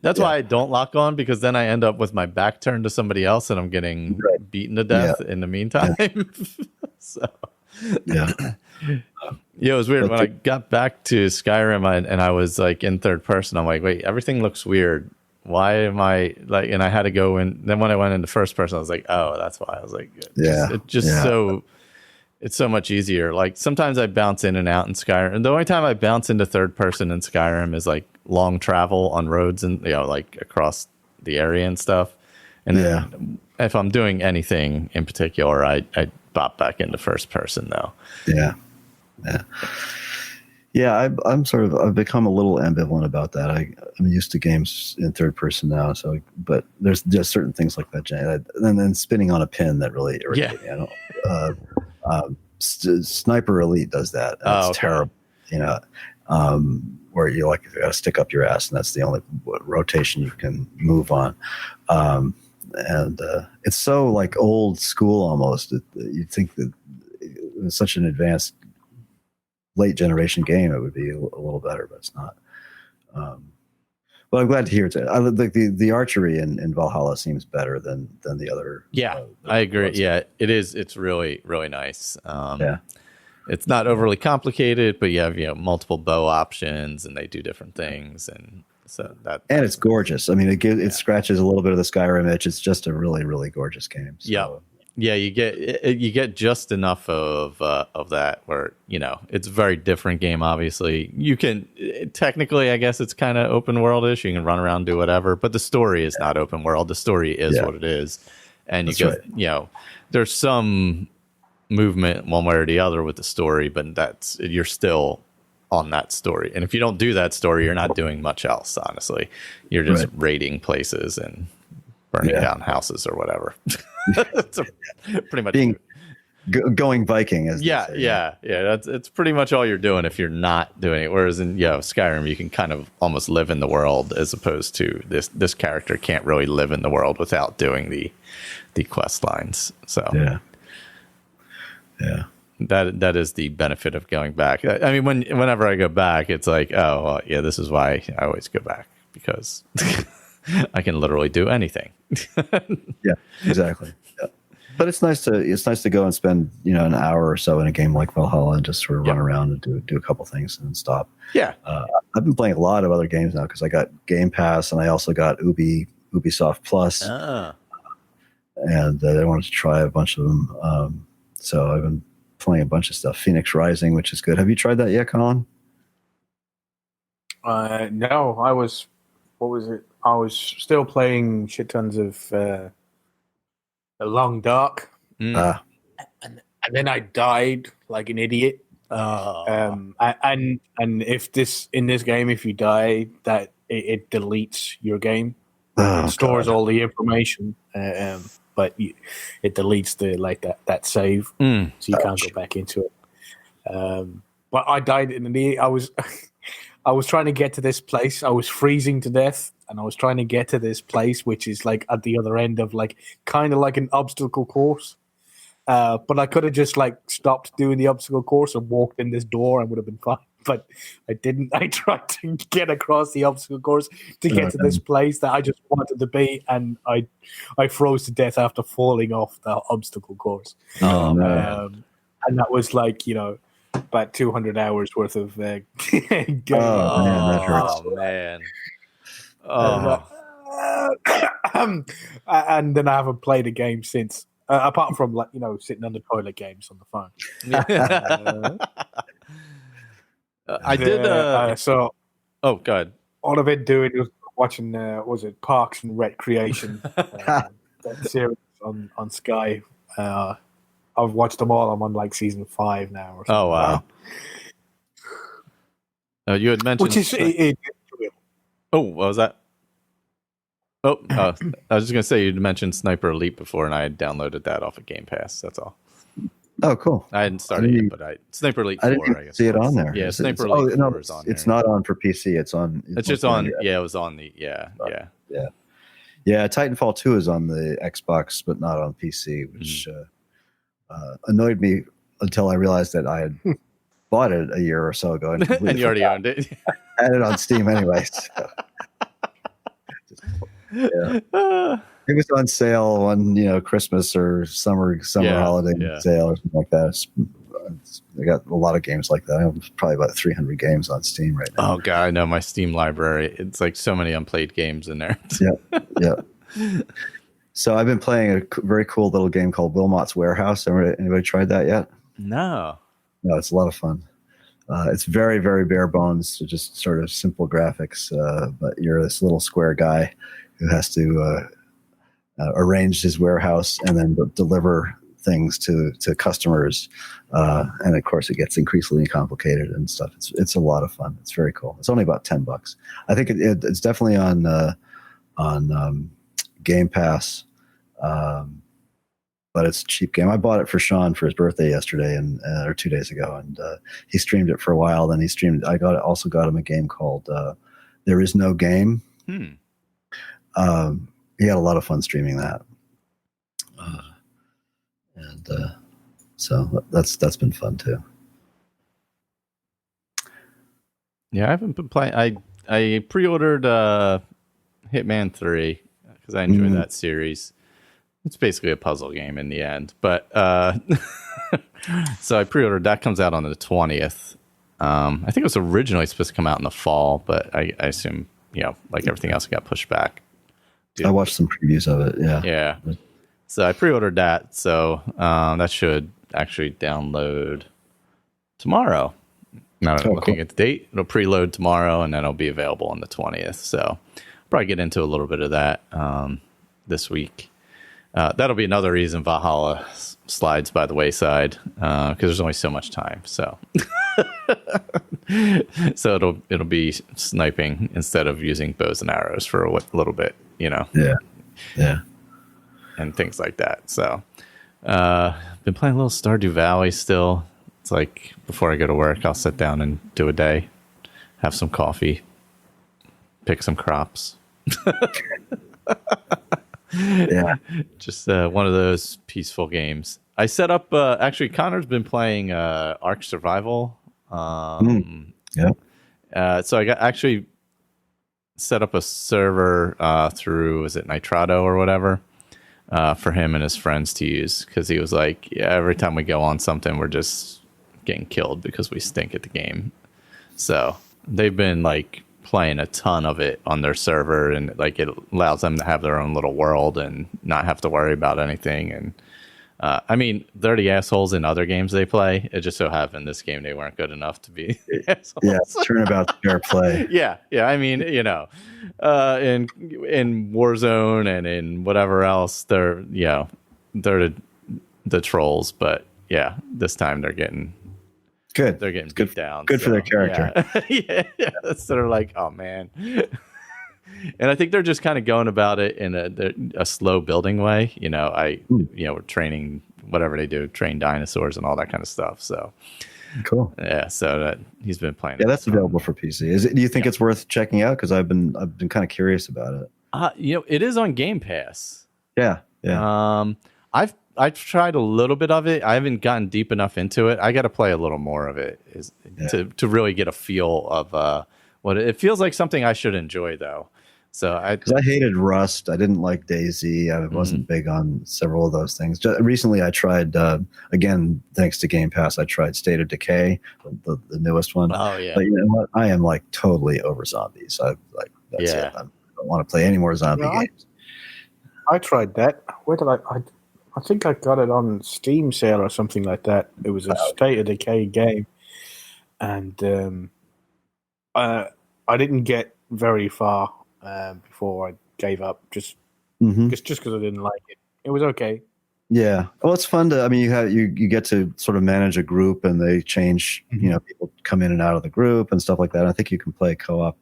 That's why I don't lock on, because then I end up with my back turned to somebody else and I'm getting beaten to death in the meantime. So it was weird when I got back to Skyrim and I was like in third person. I'm like, wait, everything looks weird. Why am I like? And I had to go in. Then when I went into first person, I was like, oh, that's why. I was like, it's so much easier. Like sometimes I bounce in and out in Skyrim, and the only time I bounce into third person in Skyrim is like long travel on roads and like across the area and stuff. And then if I'm doing anything in particular, I pop back into first person though. I've become a little ambivalent about that. I'm used to games in third person now, but there's just certain things like that, and then spinning on a pin that really irritates me. Sniper Elite does that. And it's terrible, where you got to stick up your ass, and that's the only rotation you can move on. And it's so like old school almost. You'd think that it was such an advanced late generation game, it would be a little better, but it's not. But I'm glad to hear it. I like the archery in Valhalla seems better than the other. I agree. It is. It's really, really nice. It's not overly complicated, but you have multiple bow options, and they do different things, and so and it's gorgeous. I mean, it scratches a little bit of the Skyrim itch. It's just a really, really gorgeous game. So. You get just enough of that where it's a very different game. Obviously, you can technically, I guess, it's kind of open world-ish. You can run around, do whatever, but the story is not open world. The story is what it is, and there's some movement one way or the other with the story, but you're still on that story. And if you don't do that story, you're not doing much else. Honestly, you're just raiding places and burning down houses or whatever. It's pretty much going Viking. It's pretty much all you're doing if you're not doing it. Whereas in Skyrim, you can kind of almost live in the world, as opposed to this character can't really live in the world without doing the quest lines. So that is the benefit of going back. I mean, whenever I go back, it's like, this is why I always go back, because I can literally do anything. Exactly. But it's nice to go and spend an hour or so in a game like Valhalla and just sort of run around and do a couple things and then stop. I've been playing a lot of other games now because I got Game Pass and I also got Ubisoft Plus, and I wanted to try a bunch of them. So I've been playing a bunch of stuff. Phoenix Rising, which is good. Have you tried that yet, Colin? No, I was. What was it? I was still playing shit tons of A Long Dark, and then I died like an idiot. And if in this game, if you die, that it deletes your game. It stores all the information, but it deletes that save, so you can't go back into it. But I died in an idiot. I was trying to get to this place. I was freezing to death, and I was trying to get to this place, which is like at the other end of kind of like an obstacle course. But I could have just stopped doing the obstacle course and walked in this door and would have been fine. But I didn't. I tried to get across the obstacle course to get to this place that I just wanted to be, and I froze to death after falling off the obstacle course. Oh no! And that was about 200 hours worth of game. Oh man, that hurts. And then I haven't played a game since, apart from sitting on the toilet games on the phone. I did. So, go ahead. All I've been doing was watching. Was it Parks and Recreation? That series on Sky. I've watched them all. I'm on season 5 now. Or something. Oh wow! You had mentioned, which is what was that? I was just gonna say you mentioned Sniper Elite before, and I had downloaded that off of Game Pass. That's all. Oh, cool. I hadn't started yet, but Sniper Elite 4, I didn't I guess. see it on there. Yeah, Sniper Elite Elite 4 is on there. It's not on for PC. It's on. It's just on. Yeah, it was on the. Yeah. Yeah. Titanfall 2 is on the Xbox, but not on PC, which annoyed me until I realized that I had bought it a year or so ago, and you already owned it. Had it on Steam anyway. So. Yeah. It was on sale on Christmas or summer holiday sale or something like that. I got a lot of games like that. I have probably about 300 games on Steam right now. Oh god, I know my Steam library. It's like so many unplayed games in there. Yeah. So I've been playing a very cool little game called Wilmot's Warehouse. Anybody tried that yet? No, it's a lot of fun. It's very, very bare bones, so just sort of simple graphics. But you're this little square guy who has to arrange his warehouse and then deliver things to customers. And of course, it gets increasingly complicated and stuff. It's a lot of fun. It's very cool. It's only about $10. I think it's definitely on Game Pass. But it's a cheap game. I bought it for Sean for his birthday yesterday or 2 days ago, and he streamed it for a while. Then he streamed. I also got him a game called There Is No Game. He had a lot of fun streaming that, so that's been fun too. Yeah, I haven't been playing. I pre-ordered Hitman 3 because I enjoy that series. It's basically a puzzle game in the end, but so I pre-ordered. That comes out on the 20th. I think it was originally supposed to come out in the fall, but I assume like everything else, it got pushed back. I watched some previews of it. Yeah. So I pre-ordered that, so that should actually download tomorrow. Now that I'm looking at the date, it'll preload tomorrow, and then it'll be available on the 20th. So I'll probably get into a little bit of that this week. That'll be another reason Valhalla slides by the wayside because there's only so much time. So, so it'll be sniping instead of using bows and arrows for a little bit, Yeah, and things like that. So, been playing a little Stardew Valley still. It's like before I go to work, I'll sit down and do a day, have some coffee, pick some crops. Yeah, just one of those peaceful games. I set up. Actually, Connor's been playing Ark Survival. So I actually set up a server through Nitrado or whatever for him and his friends to use because he was like, yeah, every time we go on something, we're just getting killed because we stink at the game. So they've been like playing a ton of it on their server, and like it allows them to have their own little world and not have to worry about anything. And I mean, they're the assholes in other games they play. It just so happened this game they weren't good enough to be assholes. Yeah, turnabout fair play. Yeah. I mean, in Warzone and in whatever else, they're the trolls. But yeah, this time they're getting. Good. They're getting beat down. Good for their character. Yeah. So they're like, oh man. And I think they're just kind of going about it in a slow building way. We're training whatever they do, train dinosaurs and all that kind of stuff. So cool. Yeah. So he's been playing. Yeah, that's available for PC. Do you think it's worth checking out? Because I've been kind of curious about it. It is on Game Pass. Yeah. I've tried a little bit of it. I haven't gotten deep enough into it. I got to play a little more of it to really get a feel of what it feels like. Something I should enjoy though. So because I hated Rust, I didn't like DayZ. I wasn't big on several of those things. Recently, I tried again, thanks to Game Pass. I tried State of Decay, the newest one. Oh yeah. But you know what? I am like totally over zombies. That's it. I don't want to play any more zombie games. I tried that. Where did I think I got it on Steam sale or something like that. It was a State of Decay game, and I didn't get very far before I gave up. Just because I didn't like it. It was okay. Yeah. Well, it's fun to. I mean, you get to sort of manage a group, and they change. People come in and out of the group and stuff like that. I think you can play co-op.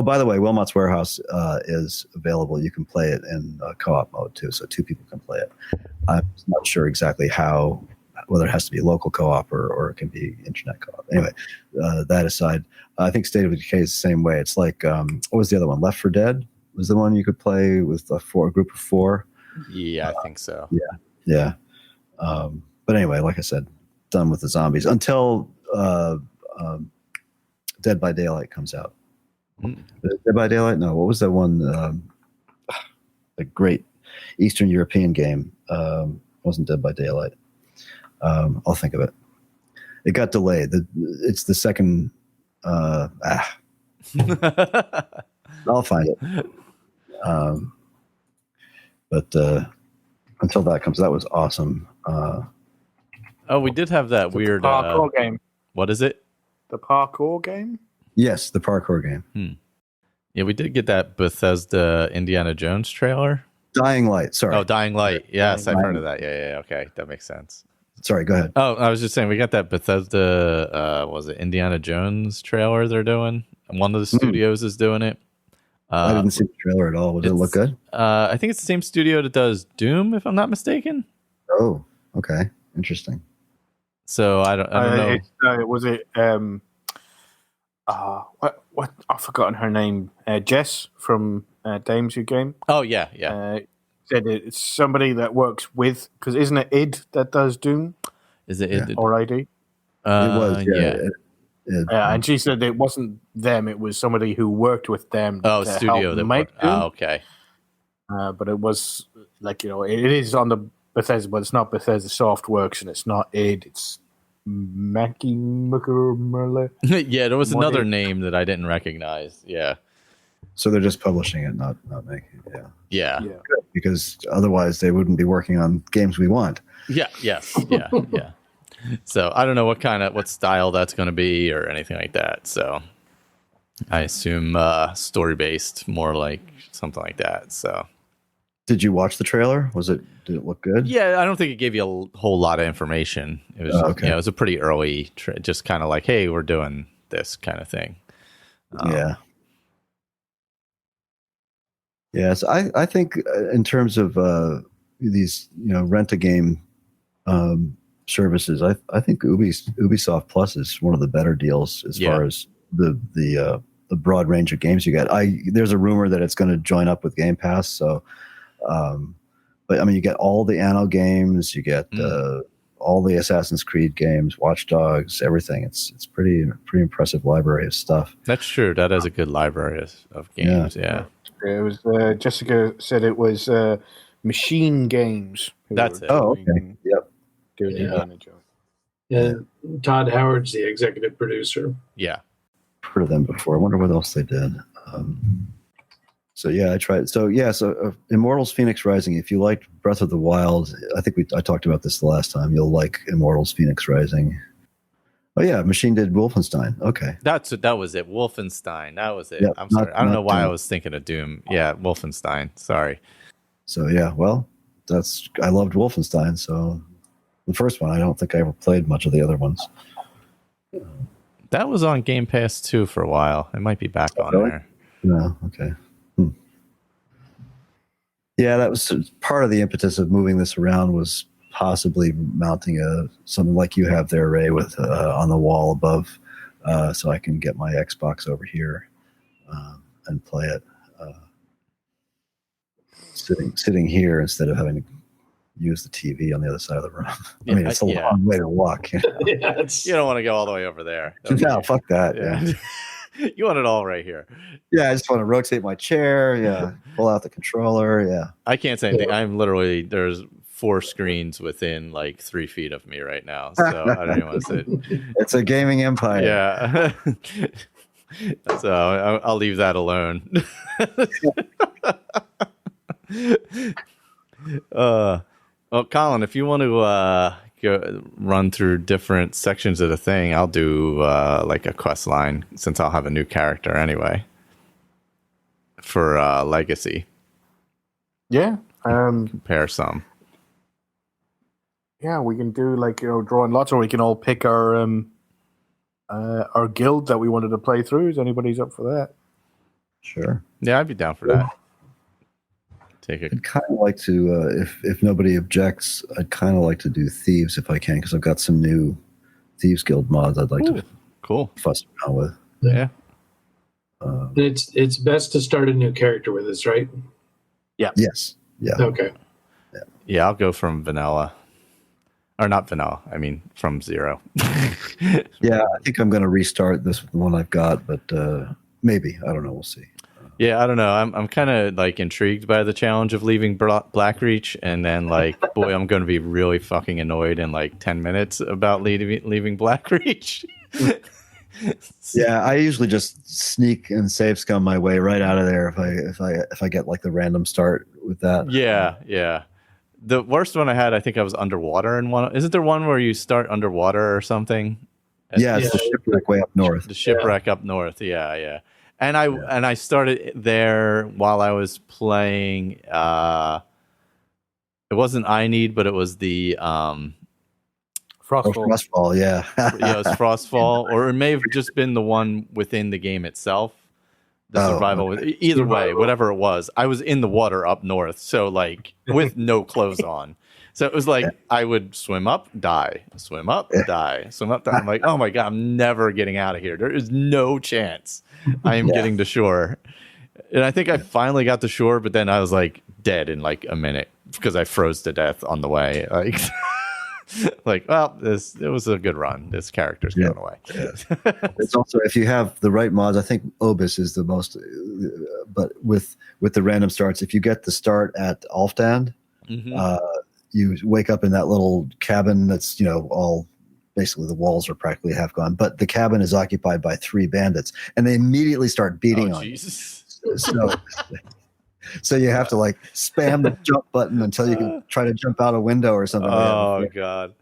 By the way, Wilmot's Warehouse is available. You can play it in co-op mode too, so 2 people can play it. I'm not sure exactly whether it has to be local co-op or it can be internet co-op. Anyway, that aside, I think State of Decay is the same way. It's like what was the other one? Left 4 Dead was the one you could play with a group of 4. Yeah, I think so. Yeah. But anyway, like I said, done with the zombies until Dead by Daylight comes out. Dead by Daylight? No, what was that one? A great Eastern European game. Wasn't Dead by Daylight. I'll think of it. It got delayed. It's the second. I'll find it. But until that comes, that was awesome. We did have that weird parkour game. What is it? The parkour game? Yes, the parkour game. Yeah, we did get that Bethesda Indiana Jones trailer. Dying Light. Sorry. Oh, Dying Light. Yes, I've heard of that. Yeah. Okay, that makes sense. Sorry, go ahead. Oh, I was just saying we got that Bethesda. Was it Indiana Jones trailer they're doing? One of the studios is doing it. I didn't see the trailer at all. Did it look good? I think it's the same studio that does Doom, if I'm not mistaken. Oh, okay, interesting. So I don't know. Was it? What? I've forgotten her name. Jess from Dames Who Game. Oh yeah. Said it's somebody that works with, because isn't it id that does Doom? Is it id or ID? It was. Yeah. And she said it wasn't them; it was somebody who worked with them. Oh, studio that make Doom. Okay. But it was like, it is on the Bethesda, but it's not Bethesda Softworks, and it's not id. It's Mackie Merle. Yeah, there was another name that I didn't recognize. Yeah. So they're just publishing it, not making it. Yeah. Good, because otherwise they wouldn't be working on games we want. Yeah. Yes. Yeah. Yeah. So I don't know what style that's going to be or anything like that. So I assume story based, more like something like that. So. Did you watch the trailer? Did it look good? Yeah, I don't think it gave you a whole lot of information. It was, okay. It was a pretty early, just kind of like, hey, we're doing this kind of thing. Yeah. Yes, I think in terms of these, rent-a-game services, I think Ubisoft Plus is one of the better deals as far as the broad range of games you get. There's a rumor that it's going to join up with Game Pass, so. But I mean, you get all the Anno games, you get all the Assassin's Creed games, Watch Dogs, everything. It's pretty impressive library of stuff. That's true. That is a good library of games. Yeah. It was Jessica said it was Machine Games. That's it. Oh, okay. Yep. Doing Indiana Jones. Yeah, Todd Howard's the executive producer. Yeah. Heard of them before. I wonder what else they did. So yeah, I tried. So Immortals: Phoenix Rising. If you liked Breath of the Wild, I think I talked about this the last time. You'll like Immortals: Phoenix Rising. Oh yeah, Machine did Wolfenstein. Okay, that was it. Wolfenstein. That was it. Yep, I'm sorry. I don't know why I was thinking of Doom. Yeah, Wolfenstein. Sorry. So yeah, well, I loved Wolfenstein. So the first one, I don't think I ever played much of the other ones. That was on Game Pass too for a while. It might be back on there. No, okay. Yeah, that was part of the impetus of moving this around, was possibly mounting something like you have there, Ray, with on the wall above, so I can get my Xbox over here and play it sitting here instead of having to use the TV on the other side of the room. I mean, it's a long way to walk. You don't want to go all the way over there. No, fuck that. Yeah. You want it all right here. Yeah, I just want to rotate my chair. Yeah, pull out the controller. Yeah. I can't say anything. I'm literally, there's 4 screens within like 3 feet of me right now. So I don't even want to sit. It's a gaming empire. Yeah. So I'll leave that alone. Well, Colin, if you want to run through different sections of the thing, I'll do like a quest line, since I'll have a new character anyway for Legacy. Yeah. Compare some. yeah, we can do drawing lots, or we can all pick our guild that we wanted to play through. Is anybody's up for that? Sure. Yeah, I'd be down for that. I'd kind of like to, if nobody objects, I'd kind of like to do Thieves if I can, because I've got some new Thieves Guild mods I'd like to fuss around with. Yeah. It's best to start a new character with this, right? Yeah. Yes. Yeah. Okay. Yeah, I'll go from vanilla. Or not vanilla, I mean from 0. Yeah, I think I'm going to restart this one I've got, but maybe. I don't know. We'll see. Yeah, I don't know. I'm kind of intrigued by the challenge of leaving Blackreach, and then boy, I'm going to be really fucking annoyed in 10 minutes about leaving Blackreach. Yeah, I usually just sneak and save scum my way right out of there if I get the random start with that. Yeah. The worst one I had, I think I was underwater in one. Isn't there one where you start underwater or something? Yeah, it's the shipwreck way up north. The shipwreck up north. Yeah. And I started there while I was playing. It wasn't I Need, but it was the Frostfall. Frostfall, yeah. Yeah, it was Frostfall, or it may have just been the one within the game itself. The survival. Okay. Either way, whatever it was, I was in the water up north, so with no clothes on. So it was I would swim up, die, swim up, die, swim up, die. I'm like, oh my God, I'm never getting out of here. There is no chance I am getting to shore. And I think I finally got to shore, but then I was dead in a minute because I froze to death on the way. Well, it was a good run. This character's going away. Yeah. It's also, if you have the right mods, I think Obis is the most, but with the random starts, if you get the start at Alfdand, you wake up in that little cabin that's, all basically the walls are practically half gone, but the cabin is occupied by 3 bandits, and they immediately start beating on Jesus. you. So you have to spam the jump button until you can try to jump out a window or something. Oh God.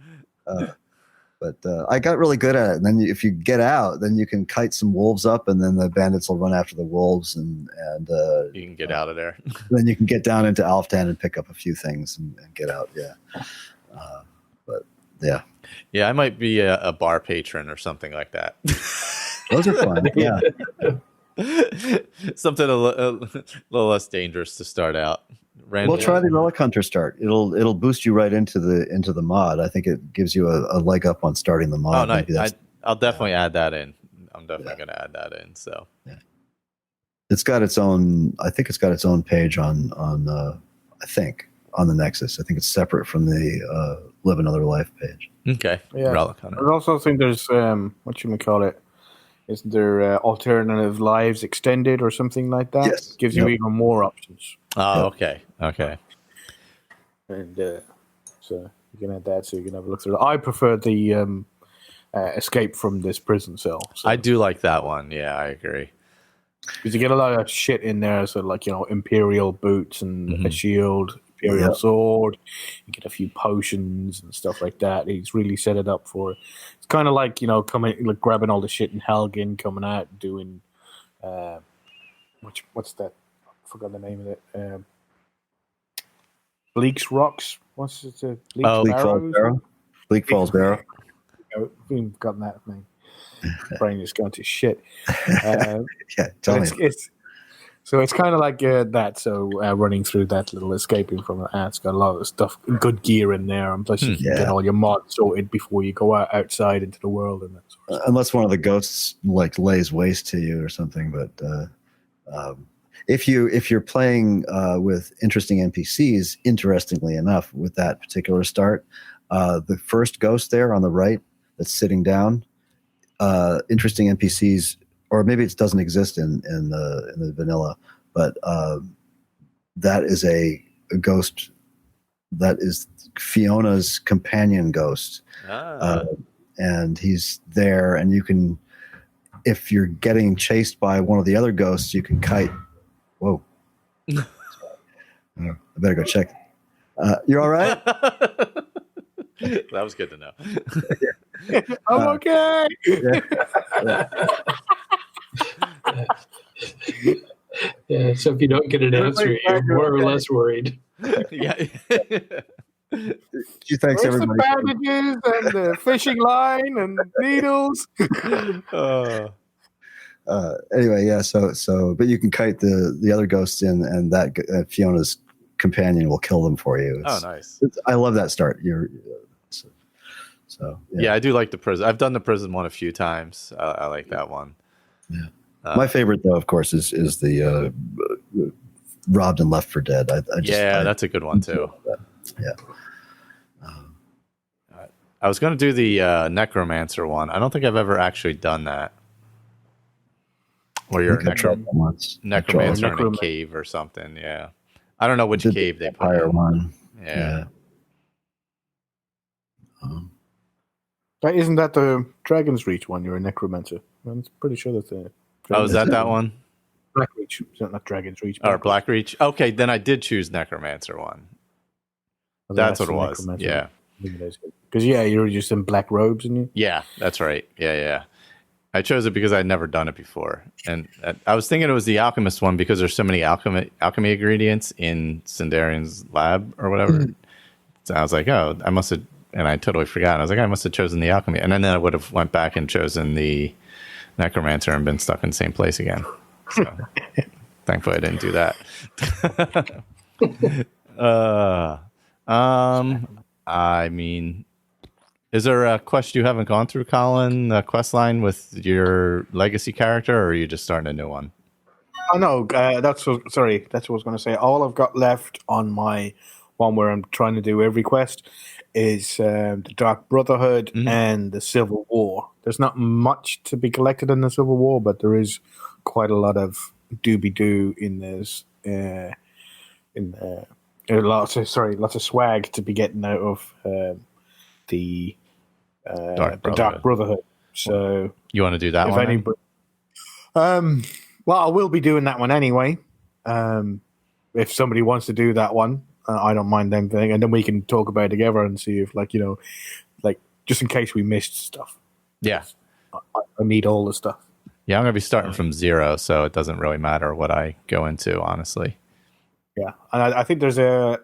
But I got really good at it. And then if you get out, then you can kite some wolves up, and then the bandits will run after the wolves, and you can get out of there. Then you can get down into Alfdan and pick up a few things and get out. Yeah. But yeah. Yeah, I might be a bar patron or something like that. Those are fun. Yeah. Something a little less dangerous to start out. We'll try the Relic Hunter start. It'll boost you right into the mod. I think it gives you a leg up on starting the mod. Oh, nice. I'll definitely add that in. I'm definitely going to add that in. So it's got its own. I think it's got its own page on I think on the Nexus. I think it's separate from the Live Another Life page. Okay. Yeah. Relic Hunter. I also think there's what you call it. Isn't there Alternative Lives Extended or something like that? Yes. Gives you even more options. Oh, okay. And so you can add that so you can have a look through it. I prefer the escape from this prison cell. So. I do like that one. Yeah, I agree. Because you get a lot of shit in there. So Imperial boots and a shield, Imperial sword. You get a few potions and stuff like that. He's really set it up for it. It's kind of coming, grabbing all the shit in Helgen, coming out, doing what's that? I forgot the name of it. Bleak's Rocks. What's it? Bleak Falls Barrow. Bleak Falls Barrow. We've gotten that name. Brain is going to shit. Tell me. So it's kind of like that. So running through that little escaping from it's got a lot of stuff, good gear in there, and plus you can get all your mods sorted before you go outside into the world and that sort of unless one of the ghosts lays waste to you or something. But if you're playing with interesting NPCs, interestingly enough, with that particular start, the first ghost there on the right that's sitting down, interesting NPCs. Or maybe it doesn't exist in the vanilla, but that is a ghost that is Fiona's companion ghost, and he's there. And you can, if you're getting chased by one of the other ghosts, you can kite. Whoa! I better go check. You're all right? That was good to know. I'm okay. Yeah, so if you don't get an answer, you're more or less worried. Yeah. She thanks Where's the everybody. bandages and the fishing line and needles? Anyway, yeah. So, but you can kite the other ghosts in, and that Fiona's companion will kill them for you. Nice. I love that start. Yeah, I do like the prison. I've done the prison one a few times. I like that one. Yeah. My favorite, though, of course, is the robbed and left for dead. That's a good one too. Yeah. I was going to do the necromancer one. I don't think I've ever actually done that. Where you're a necromancer in a cave or something. Yeah, I don't know which cave they put in. One. Yeah. Isn't that the Dragon's Reach one? You're a necromancer. I'm pretty sure that's it. Is that one? Blackreach. It's not Dragon's Reach. Or Blackreach. Okay, then I did choose necromancer one. That's what it was. Yeah. Because you're just in black robes, and you. Yeah, that's right. Yeah. I chose it because I'd never done it before, and I was thinking it was the alchemist one because there's so many alchemy ingredients in Sindarian's lab or whatever. So I was like, oh, I must have, and I totally forgot. I was like, I must have chosen the alchemy, and then I would have went back and chosen the necromancer and been stuck in the same place again. So thankfully, I didn't do that. I mean, is there a quest you haven't gone through, Colin? A quest line with your legacy character, or are you just starting a new one? Oh no, that's what I was going to say. All I've got left on my one where I'm trying to do every quest is the Dark Brotherhood and the Civil War. There's not much to be collected in the Civil War, but there is quite a lot of doobie-doo in this. Lots of swag to be getting out of the Dark Brotherhood. So you want to do that one? Well, I will be doing that one anyway. If somebody wants to do that one, I don't mind them thing, and then we can talk about it together and see if, just in case we missed stuff. Yeah, I need all the stuff. Yeah, I'm going to be starting from zero, so it doesn't really matter what I go into, honestly. Yeah, and I think because I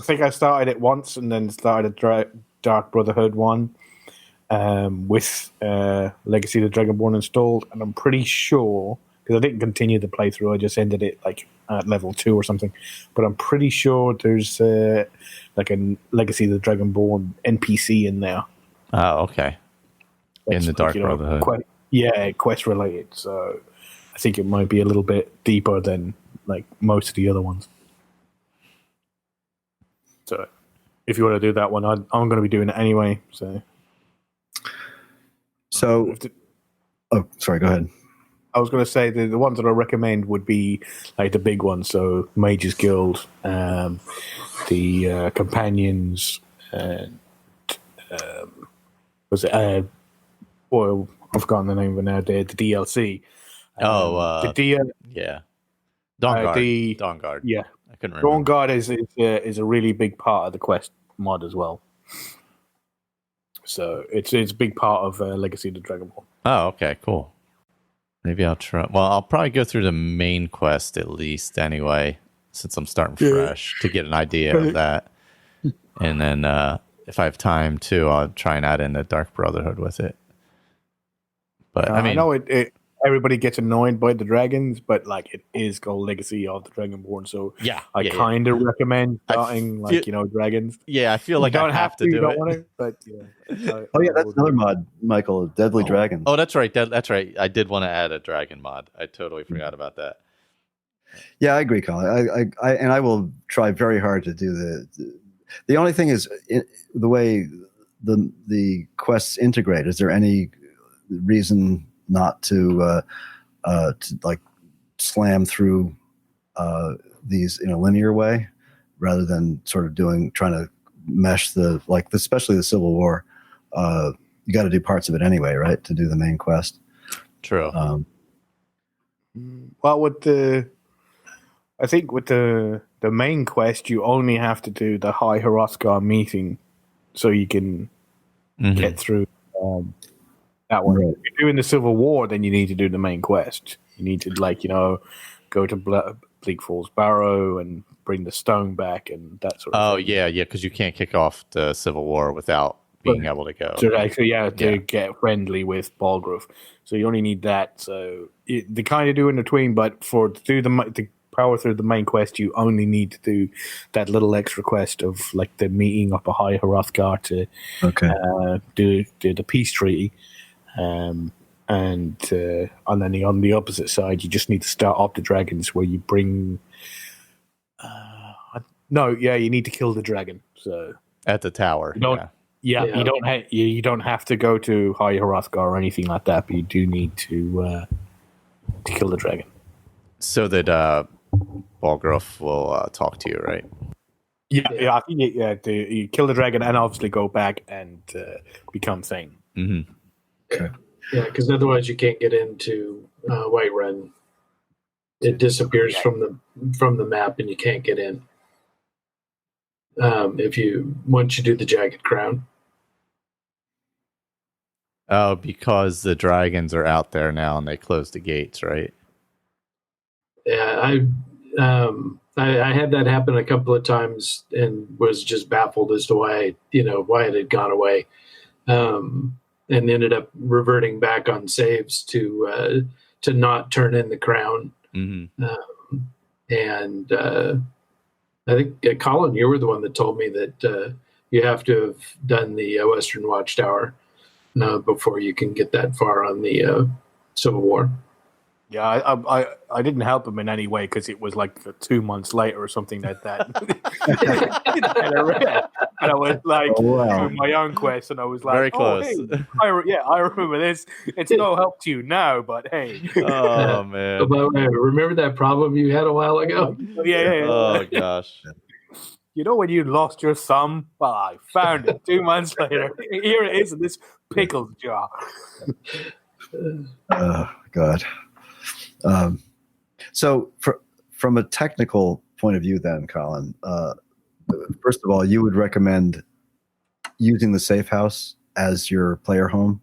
think I started it once and then started a Dark Brotherhood one with Legacy of the Dragonborn installed, and I'm pretty sure, because I didn't continue the playthrough, I just ended it at level 2 or something, but I'm pretty sure there's a Legacy of the Dragonborn NPC in there. Oh, okay. In the Dark Brotherhood. Quest related, so I think it might be a little bit deeper than most of the other ones. So if you want to do that one, I'm going to be doing it anyway. So sorry, go ahead. I was going to say the ones that I recommend would be the big ones. So Mages Guild, the Companions, and I've forgotten the name of it now. The DLC. Yeah. Dawnguard. Dawnguard. Yeah. I couldn't remember. Dawnguard is a really big part of the quest mod as well. So it's a big part of Legacy of the Dragonborn. Oh, okay, cool. Maybe I'll try. Well, I'll probably go through the main quest at least anyway, since I'm starting fresh to get an idea of that. And then if I have time too, I'll try and add in the Dark Brotherhood with it. But I mean, I know everybody gets annoyed by the dragons, but it is called Legacy of the Dragonborn, so I kind of recommend starting dragons. Yeah, I feel like I have to do it. Want to, but that's another mod, Michael. Deadly Dragons. Oh, that's right. That's right. I did want to add a dragon mod. I totally forgot about that. Yeah, I agree, Colin. I will try very hard to do the only thing is the way the quests integrate. Is there any reason not to slam through these in a linear way rather than sort of trying to mesh especially the Civil War? You got to do parts of it anyway, right, to do the main quest. True. Well, I think with the main quest, you only have to do the High Hrothgar meeting, so you can get through that one. Right. If you're doing the Civil War, then you need to do the main quest. You need to go to Bleak Falls Barrow and bring the stone back and that sort of thing. Yeah, because you can't kick off the Civil War without being able to go. To get friendly with Balgrove. So you only need that. So they kind of do in between, but to power through the main quest, you only need to do that little extra quest of like the meeting up a High Hrothgar to do the peace treaty. And then on the opposite side, you just need to start up the dragons where you bring. You need to kill the dragon. So at the tower, you don't have to go to High Hrothgar or anything like that, but you do need to kill the dragon. So that Balgrove will talk to you, right? I think you kill the dragon and obviously go back and become Thane. Mm-hmm. Okay. Yeah, because otherwise you can't get into Whiterun. It disappears from the map, and you can't get in. Once you do the Jagged Crown. Oh, because the dragons are out there now, and they close the gates, right? Yeah, I had that happen a couple of times, and was just baffled as to why it had gone away. And ended up reverting back on saves to not turn in the crown. Mm-hmm. I think Colin, you were the one that told me that you have to have done the Western Watchtower before you can get that far on the Civil War. Yeah, I didn't help him in any way because it was like 2 months later or something like that. and I was like, doing my own quest, and I was like, very close. Hey, I remember this. It's no help to you now, but hey. Oh man! Remember that problem you had a while ago? Yeah. Oh gosh. You know when you lost your thumb? Well, I found it 2 months later. Here it is in this pickle jar. Oh God. So from a technical point of view then, Colin, first of all, you would recommend using the safe house as your player home?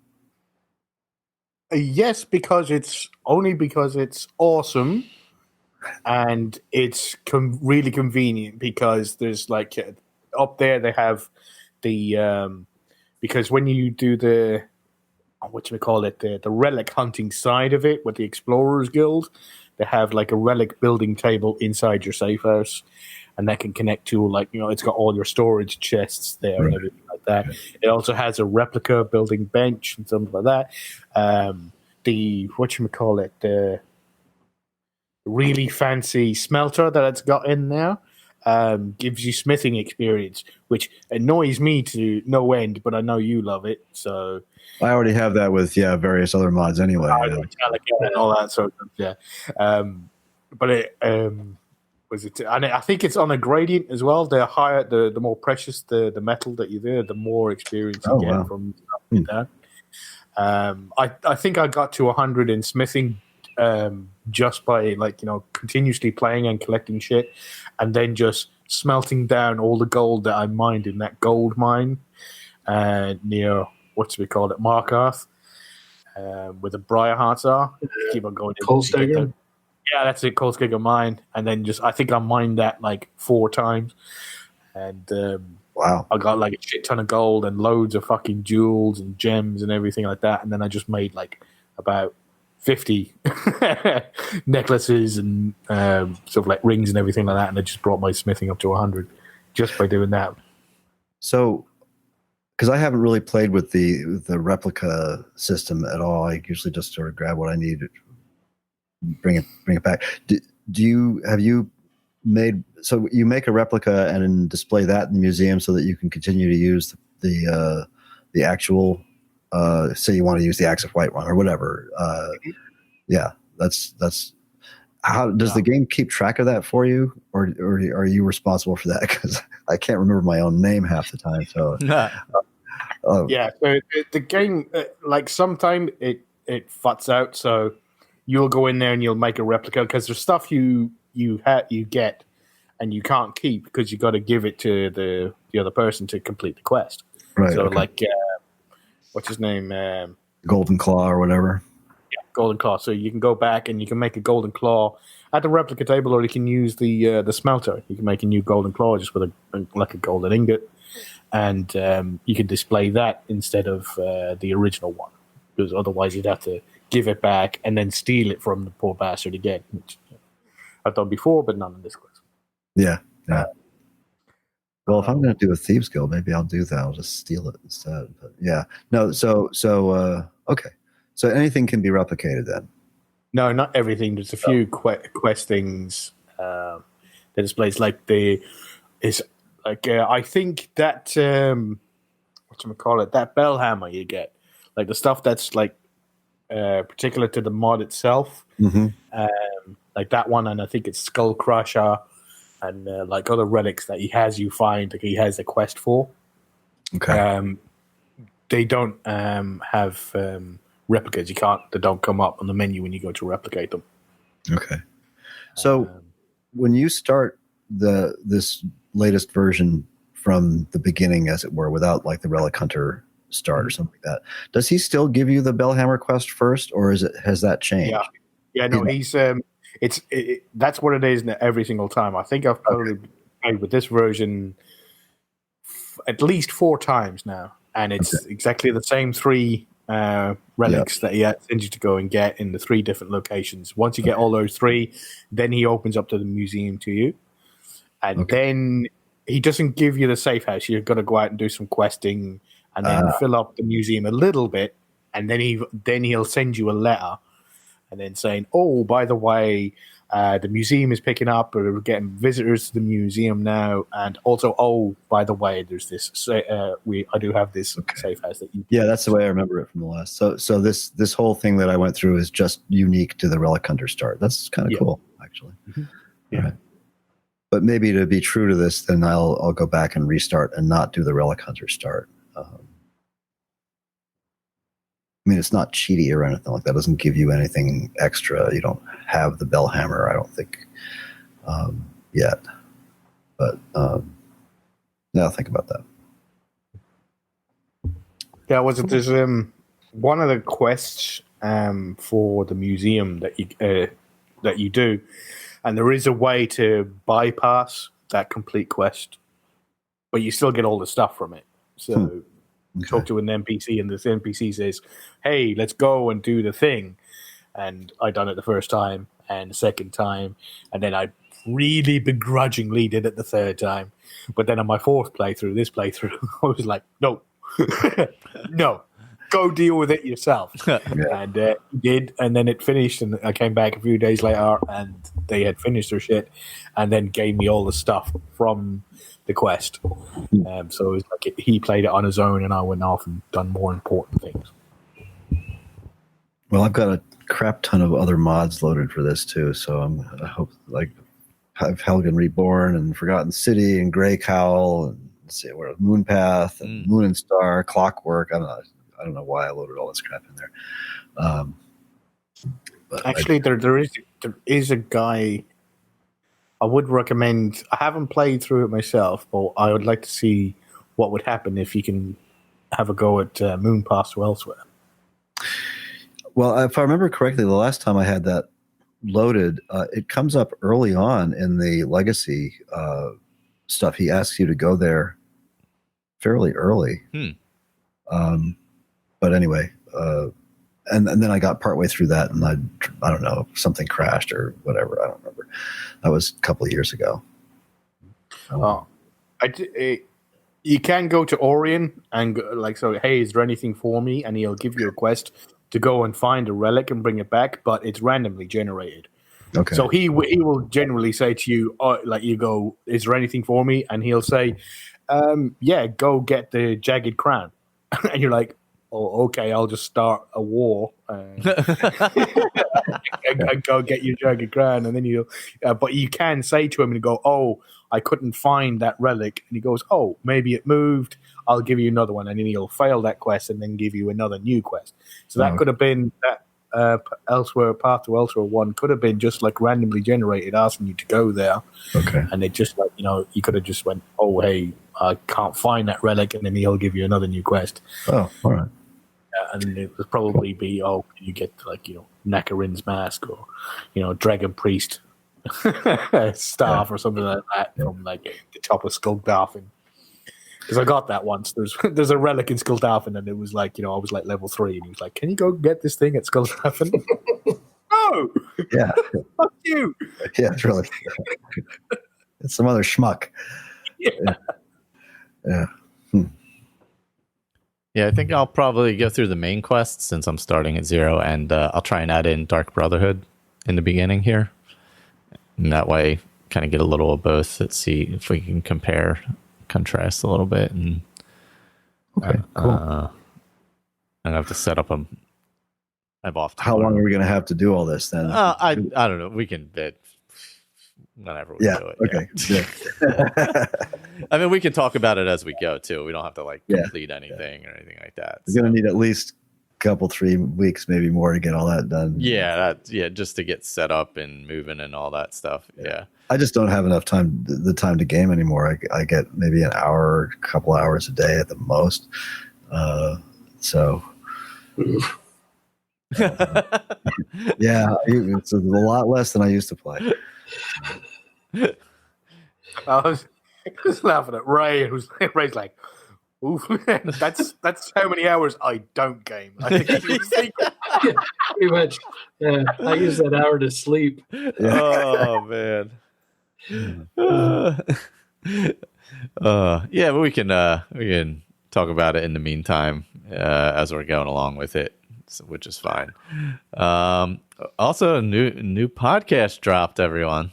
Yes, because it's awesome and it's really convenient because there's like up there they have the because when you do the the relic hunting side of it with the Explorers Guild, they have like a relic building table inside your safe house, and that can connect to it's got all your storage chests there and everything like that. It also has a replica building bench and something like that. The really fancy smelter that it's got in there gives you smithing experience, which annoys me to no end, but I know you love it, so. I already have that with various other mods anyway. And all that sort of but it was it, and I think it's on a gradient as well. The higher, the more precious the metal that you do, the more experience you get from stuff like that. I think I got to 100 in smithing just by continuously playing and collecting shit, and then just smelting down all the gold that I mined in that gold mine near Markarth, where the Briarhearts are. Keep on going. Coalstagger? Yeah, that's it, Coalstagger mine. And then I think I mined that 4 times. And wow, I got a shit ton of gold and loads of fucking jewels and gems and everything like that. And then I just made about 50 necklaces and sort of rings and everything like that. And I just brought my smithing up to 100 just by doing that. So, because I haven't really played with the replica system at all, I usually just sort of grab what I need, bring it back. Have you made so you make a replica and then display that in the museum so that you can continue to use the actual say you want to use the Axe of Whiterun or whatever. That's how does the game keep track of that for you, or are you responsible for that? Because I can't remember my own name half the time. So so the game sometimes it futs out. So you'll go in there and you'll make a replica because there's stuff you get and you can't keep because you got to give it to the other person to complete the quest. Right. So what's his name? Golden Claw or whatever. Yeah, Golden Claw. So you can go back and you can make a Golden Claw at the replica table, or you can use the smelter. You can make a new golden claw just with a golden ingot, and you can display that instead of the original one, because otherwise you'd have to give it back and then steal it from the poor bastard again, which I've done before, but not in this quest. Yeah. Well, if I'm going to do a Thieves Guild, maybe I'll do that. I'll just steal it instead. But yeah. No, so okay. So anything can be replicated then? No, not everything. There's a few quest things that displays I think that whatchamacallit, that bell hammer you get, like the stuff that's like particular to the mod itself, like that one, and I think it's Skull Crusher. And like other relics that he has, you find like he has a quest for. Okay. They don't have replicas. They don't come up on the menu when you go to replicate them. Okay. So when you start this latest version from the beginning, as it were, without like the Relic Hunter start or something like that, does he still give you the Bellhammer quest first, or has that changed? Yeah. No, he's that's what it is every single time. I think I've probably played with this version at least 4 times now, and it's exactly the same 3 relics that he sends you to go and get in the 3 different locations. Once you get all those 3, then he opens up to the museum to you, and then he doesn't give you the safe house. You've got to go out and do some questing, and then fill up the museum a little bit, and then he'll send you a letter. And then saying, oh, by the way, the museum is picking up, or we're getting visitors to the museum now. And also, oh, by the way, there's this. I do have this safe house that you. Yeah, that's the way I remember it from the last. So this whole thing that I went through is just unique to the Relic Hunter start. That's kind of cool, actually. Mm-hmm. Yeah. Right. But maybe to be true to this, then I'll go back and restart and not do the Relic Hunter start. I mean, it's not cheaty or anything like that. It doesn't give you anything extra. You don't have the Bellhammer, I don't think, yet. But now think about that. Yeah, there's one of the quests for the museum that you do, and there is a way to bypass that complete quest, but you still get all the stuff from it. So. Okay. Talk to an NPC, and this NPC says, hey, let's go and do the thing. And I done it the first time and the second time, and then I really begrudgingly did it the third time. But then on my 4th playthrough, I was like, no, no, go deal with it yourself. And he did, and then it finished, and I came back a few days later, and they had finished their shit, and then gave me all the stuff from the quest. So it was like he played it on his own, and I went off and done more important things. Well, I've got a crap ton of other mods loaded for this too, so I hope like have Helgen Reborn and Forgotten City and Grey Cowl and Moonpath and Moon and Star, Clockwork. I don't know why I loaded all this crap in there. But actually, there is a guy. I would recommend. I haven't played through it myself, but I would like to see what would happen if you can have a go at Moonpath to Elsewhere. Well, if I remember correctly, the last time I had that loaded, it comes up early on in the Legacy stuff. He asks you to go there fairly early. But anyway, and then I got partway through that, and I don't know, something crashed or whatever. I don't remember. That was a couple of years ago. You can go to Orion and go, so, hey, is there anything for me? And he'll give you a quest to go and find a relic and bring it back, but it's randomly generated. Okay. So he will generally say to you, you go, is there anything for me? And he'll say, yeah, go get the Jagged Crown. And you're like, oh, okay, I'll just start a war and go get your Jagged Crown. And then but you can say to him and go, oh, I couldn't find that relic. And he goes, oh, maybe it moved. I'll give you another one. And then he'll fail that quest and then give you another new quest. So that could have been that Elsewhere, Path to Elsewhere one could have been just like randomly generated, asking you to go there. Okay. And it just you could have just went, oh, hey, I can't find that relic. And then he'll give you another new quest. Oh, all right. And it would probably be, can you get Nakarin's mask or, Dragon Priest staff or something like that from like the top of Skulldarfin. Because I got that once. There's a relic in Skulldarfin, and it was like, I was like level 3, and he was like, "Can you go get this thing at Skulldarfin?" No. Yeah. Fuck you. Yeah, it's really. It's some other schmuck. Yeah. Yeah. Yeah, I think I'll probably go through the main quests since I'm starting at 0, and I'll try and add in Dark Brotherhood in the beginning here. And that way, kind of get a little of both. Let's see if we can contrast a little bit. And Okay, cool. I'm going to have to set up a... I've often... How long are we going to have to do all this then? I don't know. We can bid whenever we do it. Okay. Yeah. I mean, we can talk about it as we go too. We don't have to like complete anything or anything like that. We're going to need at least a couple, 3 weeks, maybe more to get all that done. Yeah, just to get set up and moving and all that stuff. Yeah. I just don't have enough time, the time to game anymore. I get maybe an hour, a couple hours a day at the most. So, yeah, it's a lot less than I used to play. I was laughing at Ray, Ray's like, "Ooh, that's how many hours I don't game." I think he was thinking. Pretty much. I use that hour to sleep. Yeah. Oh man. Yeah, but we can talk about it in the meantime as we're going along with it, which is fine. Also, a new podcast dropped, everyone.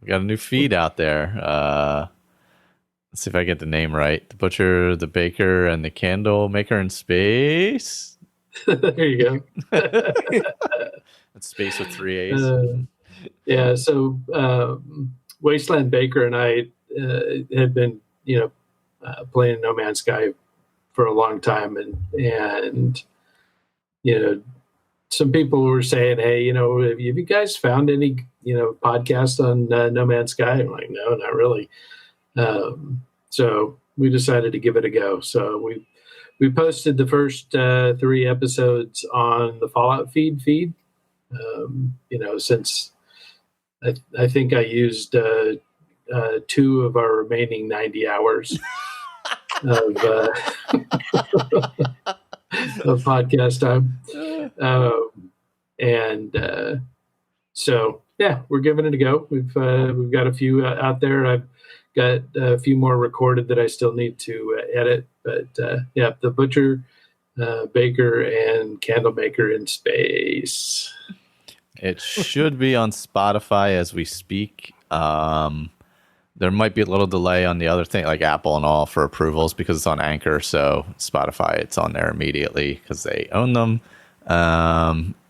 We got a new feed out there. Let's see if I get the name right. The Butcher, the Baker, and the Candle Maker in Space. There you go. It's Space with 3 A's. Yeah, so Wasteland Baker and I had been, playing No Man's Sky for a long time, and some people were saying, "Hey, have you guys found any, podcasts on No Man's Sky?" I'm like, "No, not really." So we decided to give it a go. So we posted the first 3 episodes on the Fallout feed. Since I think I used 2 of our remaining 90 hours of of podcast time. So yeah, we're giving it a go. We've got a few out there. I've got a few more recorded that I still need to edit. But yeah, the Butcher, Baker, and Candlemaker in Space. It should be on Spotify as we speak. There might be a little delay on the other thing, like Apple and all, for approvals because it's on Anchor. So Spotify, it's on there immediately because they own them.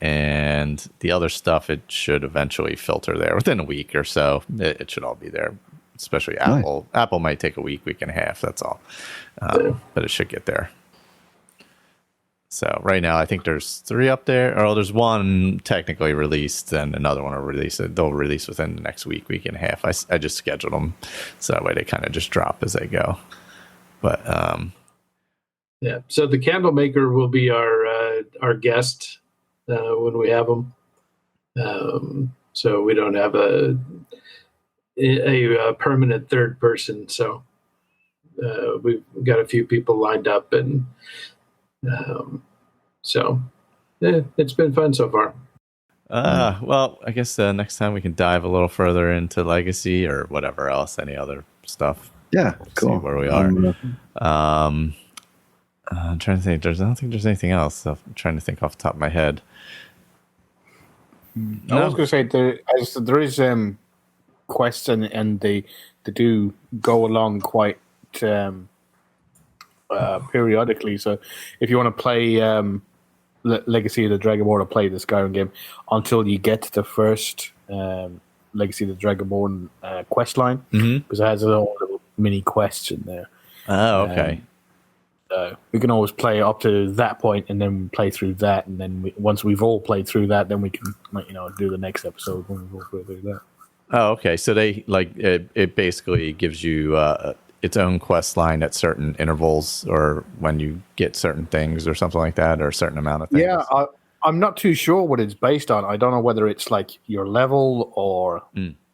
And the other stuff, it should eventually filter there within a week or so. It should all be there, especially Apple. Nice. Apple might take a week and a half. That's all. But it should get there. So right now, I think there's 3 up there. Or there's 1 technically released, and another one will release. They'll release within the next week and a half. I just scheduled them so that way they kind of just drop as they go. But yeah. So the Candlemaker will be our guest when we have them. So we don't have a permanent third person. So we've got a few people lined up, and so yeah, it's been fun so far. Well, I guess next time we can dive a little further into Legacy or whatever else, any other stuff. Yeah, cool. See where we are. I'm trying to think. I don't think there's anything else. So I'm trying to think off the top of my head. I was going to say there is quests and they do go along quite periodically. So if you want to play Legacy of the Dragonborn or play the Skyrim game until you get to the first Legacy of the Dragonborn quest line, because it has a little mini quests in there. Oh, okay. We can always play up to that point and then play through that, and then once we've all played through that, then we can do the next episode when we've all played through that. Oh, okay. So they it basically gives you its own quest line at certain intervals, or when you get certain things, or something like that, or a certain amount of things. Yeah, I'm not too sure what it's based on. I don't know whether it's like your level or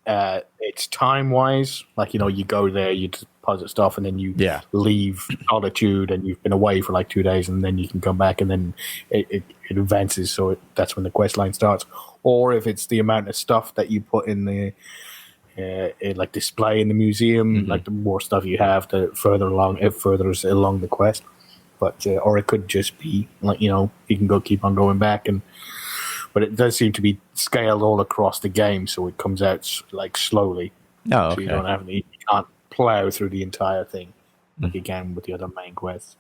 it's time wise. Like, you go there, you deposit stuff, and then you leave Solitude, and you've been away for like 2 days, and then you can come back, and then it advances. So that's when the quest line starts. Or if it's the amount of stuff that you put in the like display in the museum, like the more stuff you have, the further along it furthers along the quest. But or it could just be like you can keep on going back, but it does seem to be scaled all across the game, so it comes out like slowly. Oh, okay. So you can't plow through the entire thing like you can with the other main quests.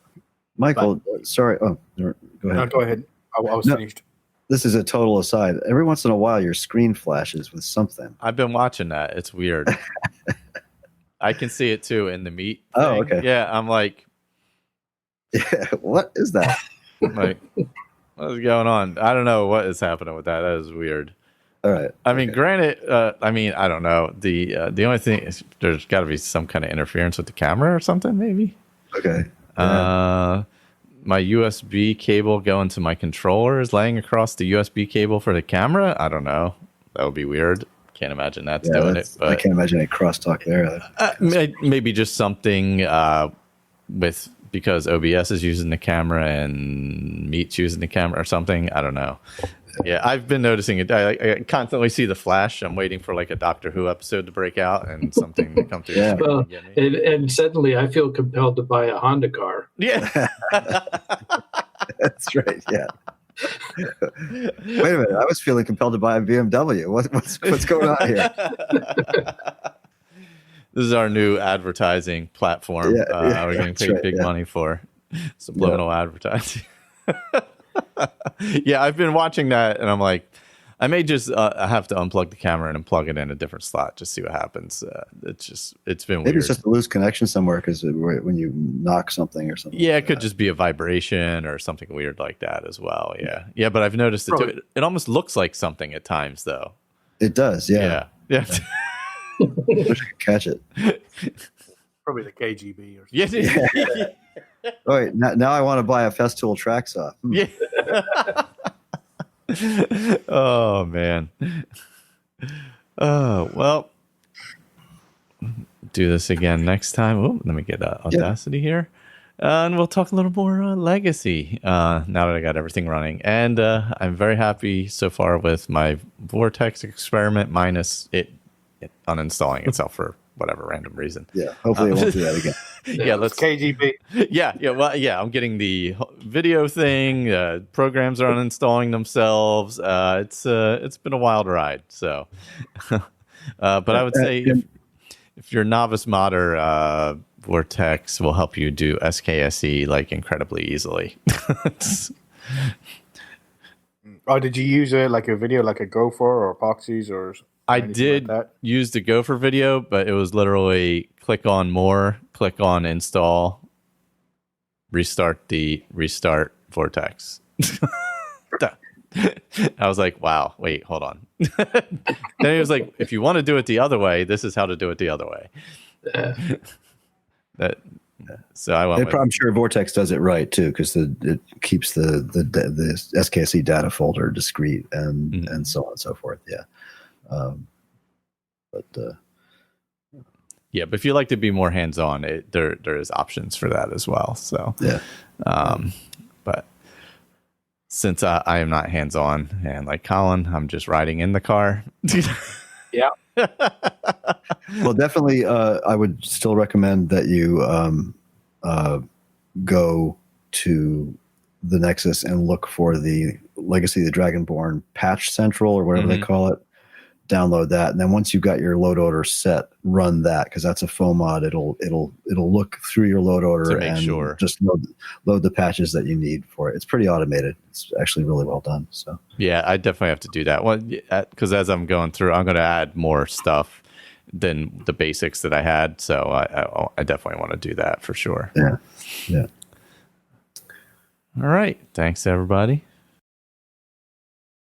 Michael, sorry. Oh, go ahead. No, go ahead. I was finished. This is a total aside. Every once in a while, your screen flashes with something. I've been watching that. It's weird. I can see it too in the meat. Oh, okay. Yeah, I'm like, yeah, what is that? like, what is going on? I don't know what is happening with that. That is weird. All right. I mean, granted, I don't know. The only thing is there's got to be some kind of interference with the camera or something, maybe. Okay. Yeah. My USB cable going to my controller is laying across the USB cable for the camera. I don't know. That would be weird. Can't imagine that's doing it. But I can't imagine any crosstalk there. Maybe just something because OBS is using the camera and Meet's using the camera or something. I don't know. Yeah, I've been noticing it. I constantly see the flash. I'm waiting for like a Doctor Who episode to break out and something to come through. Yeah. Well, and suddenly I feel compelled to buy a Honda car. Yeah. That's right. Yeah. Wait a minute. I was feeling compelled to buy a BMW. What's going on here? This is our new advertising platform. We're getting paid big money for subliminal advertising. Yeah, I've been watching that, and I'm like, I may just have to unplug the camera and plug it in a different slot, just see what happens. It's been weird. Maybe it's just a loose connection somewhere because when you knock something or something. Yeah, it could just be a vibration or something weird like that as well. Yeah, but I've noticed it too. It almost looks like something at times, though. It does. Yeah. I wish I could catch it. Probably the KGB or something. Yeah. Oh, wait, now I want to buy a Festool track saw. Yeah. Oh, man. Oh, well, do this again next time. Oh, let me get Audacity here. And we'll talk a little more Legacy now that I got everything running. And I'm very happy so far with my Vortex experiment minus it uninstalling itself for whatever random reason. Yeah, hopefully it won't do that again. Yeah, let's KGB. Yeah. Well, I'm getting the video thing. Programs are uninstalling themselves. It's been a wild ride. So, but I would say if you're a novice modder, Vortex will help you do SKSE like incredibly easily. Oh, did you use like a video, like a Gopher or Epoxies or? I did use the Gopher video, but it was literally click on more, click on install, restart Vortex. I was like, wow, wait, hold on. Then he was like, if you want to do it the other way, this is how to do it the other way. So I went I'm sure Vortex does it right too, because it keeps the SKSE data folder discrete and so on and so forth. Yeah. But if you like to be more hands-on, there is options for that as well. So yeah, but since I am not hands-on and like Colin, I'm just riding in the car. Yeah. Well, definitely, I would still recommend that you go to the Nexus and look for the Legacy of the Dragonborn Patch Central or whatever they call it. Download that, and then once you've got your load order set, run that, because that's a foam mod. It'll look through your load order and just load the patches that you need for it. It's pretty automated. It's actually really well done. So yeah, I definitely have to do that. Well, because as I'm going through, I'm going to add more stuff than the basics that I had. So I definitely want to do that for sure. Yeah. All right. Thanks, everybody.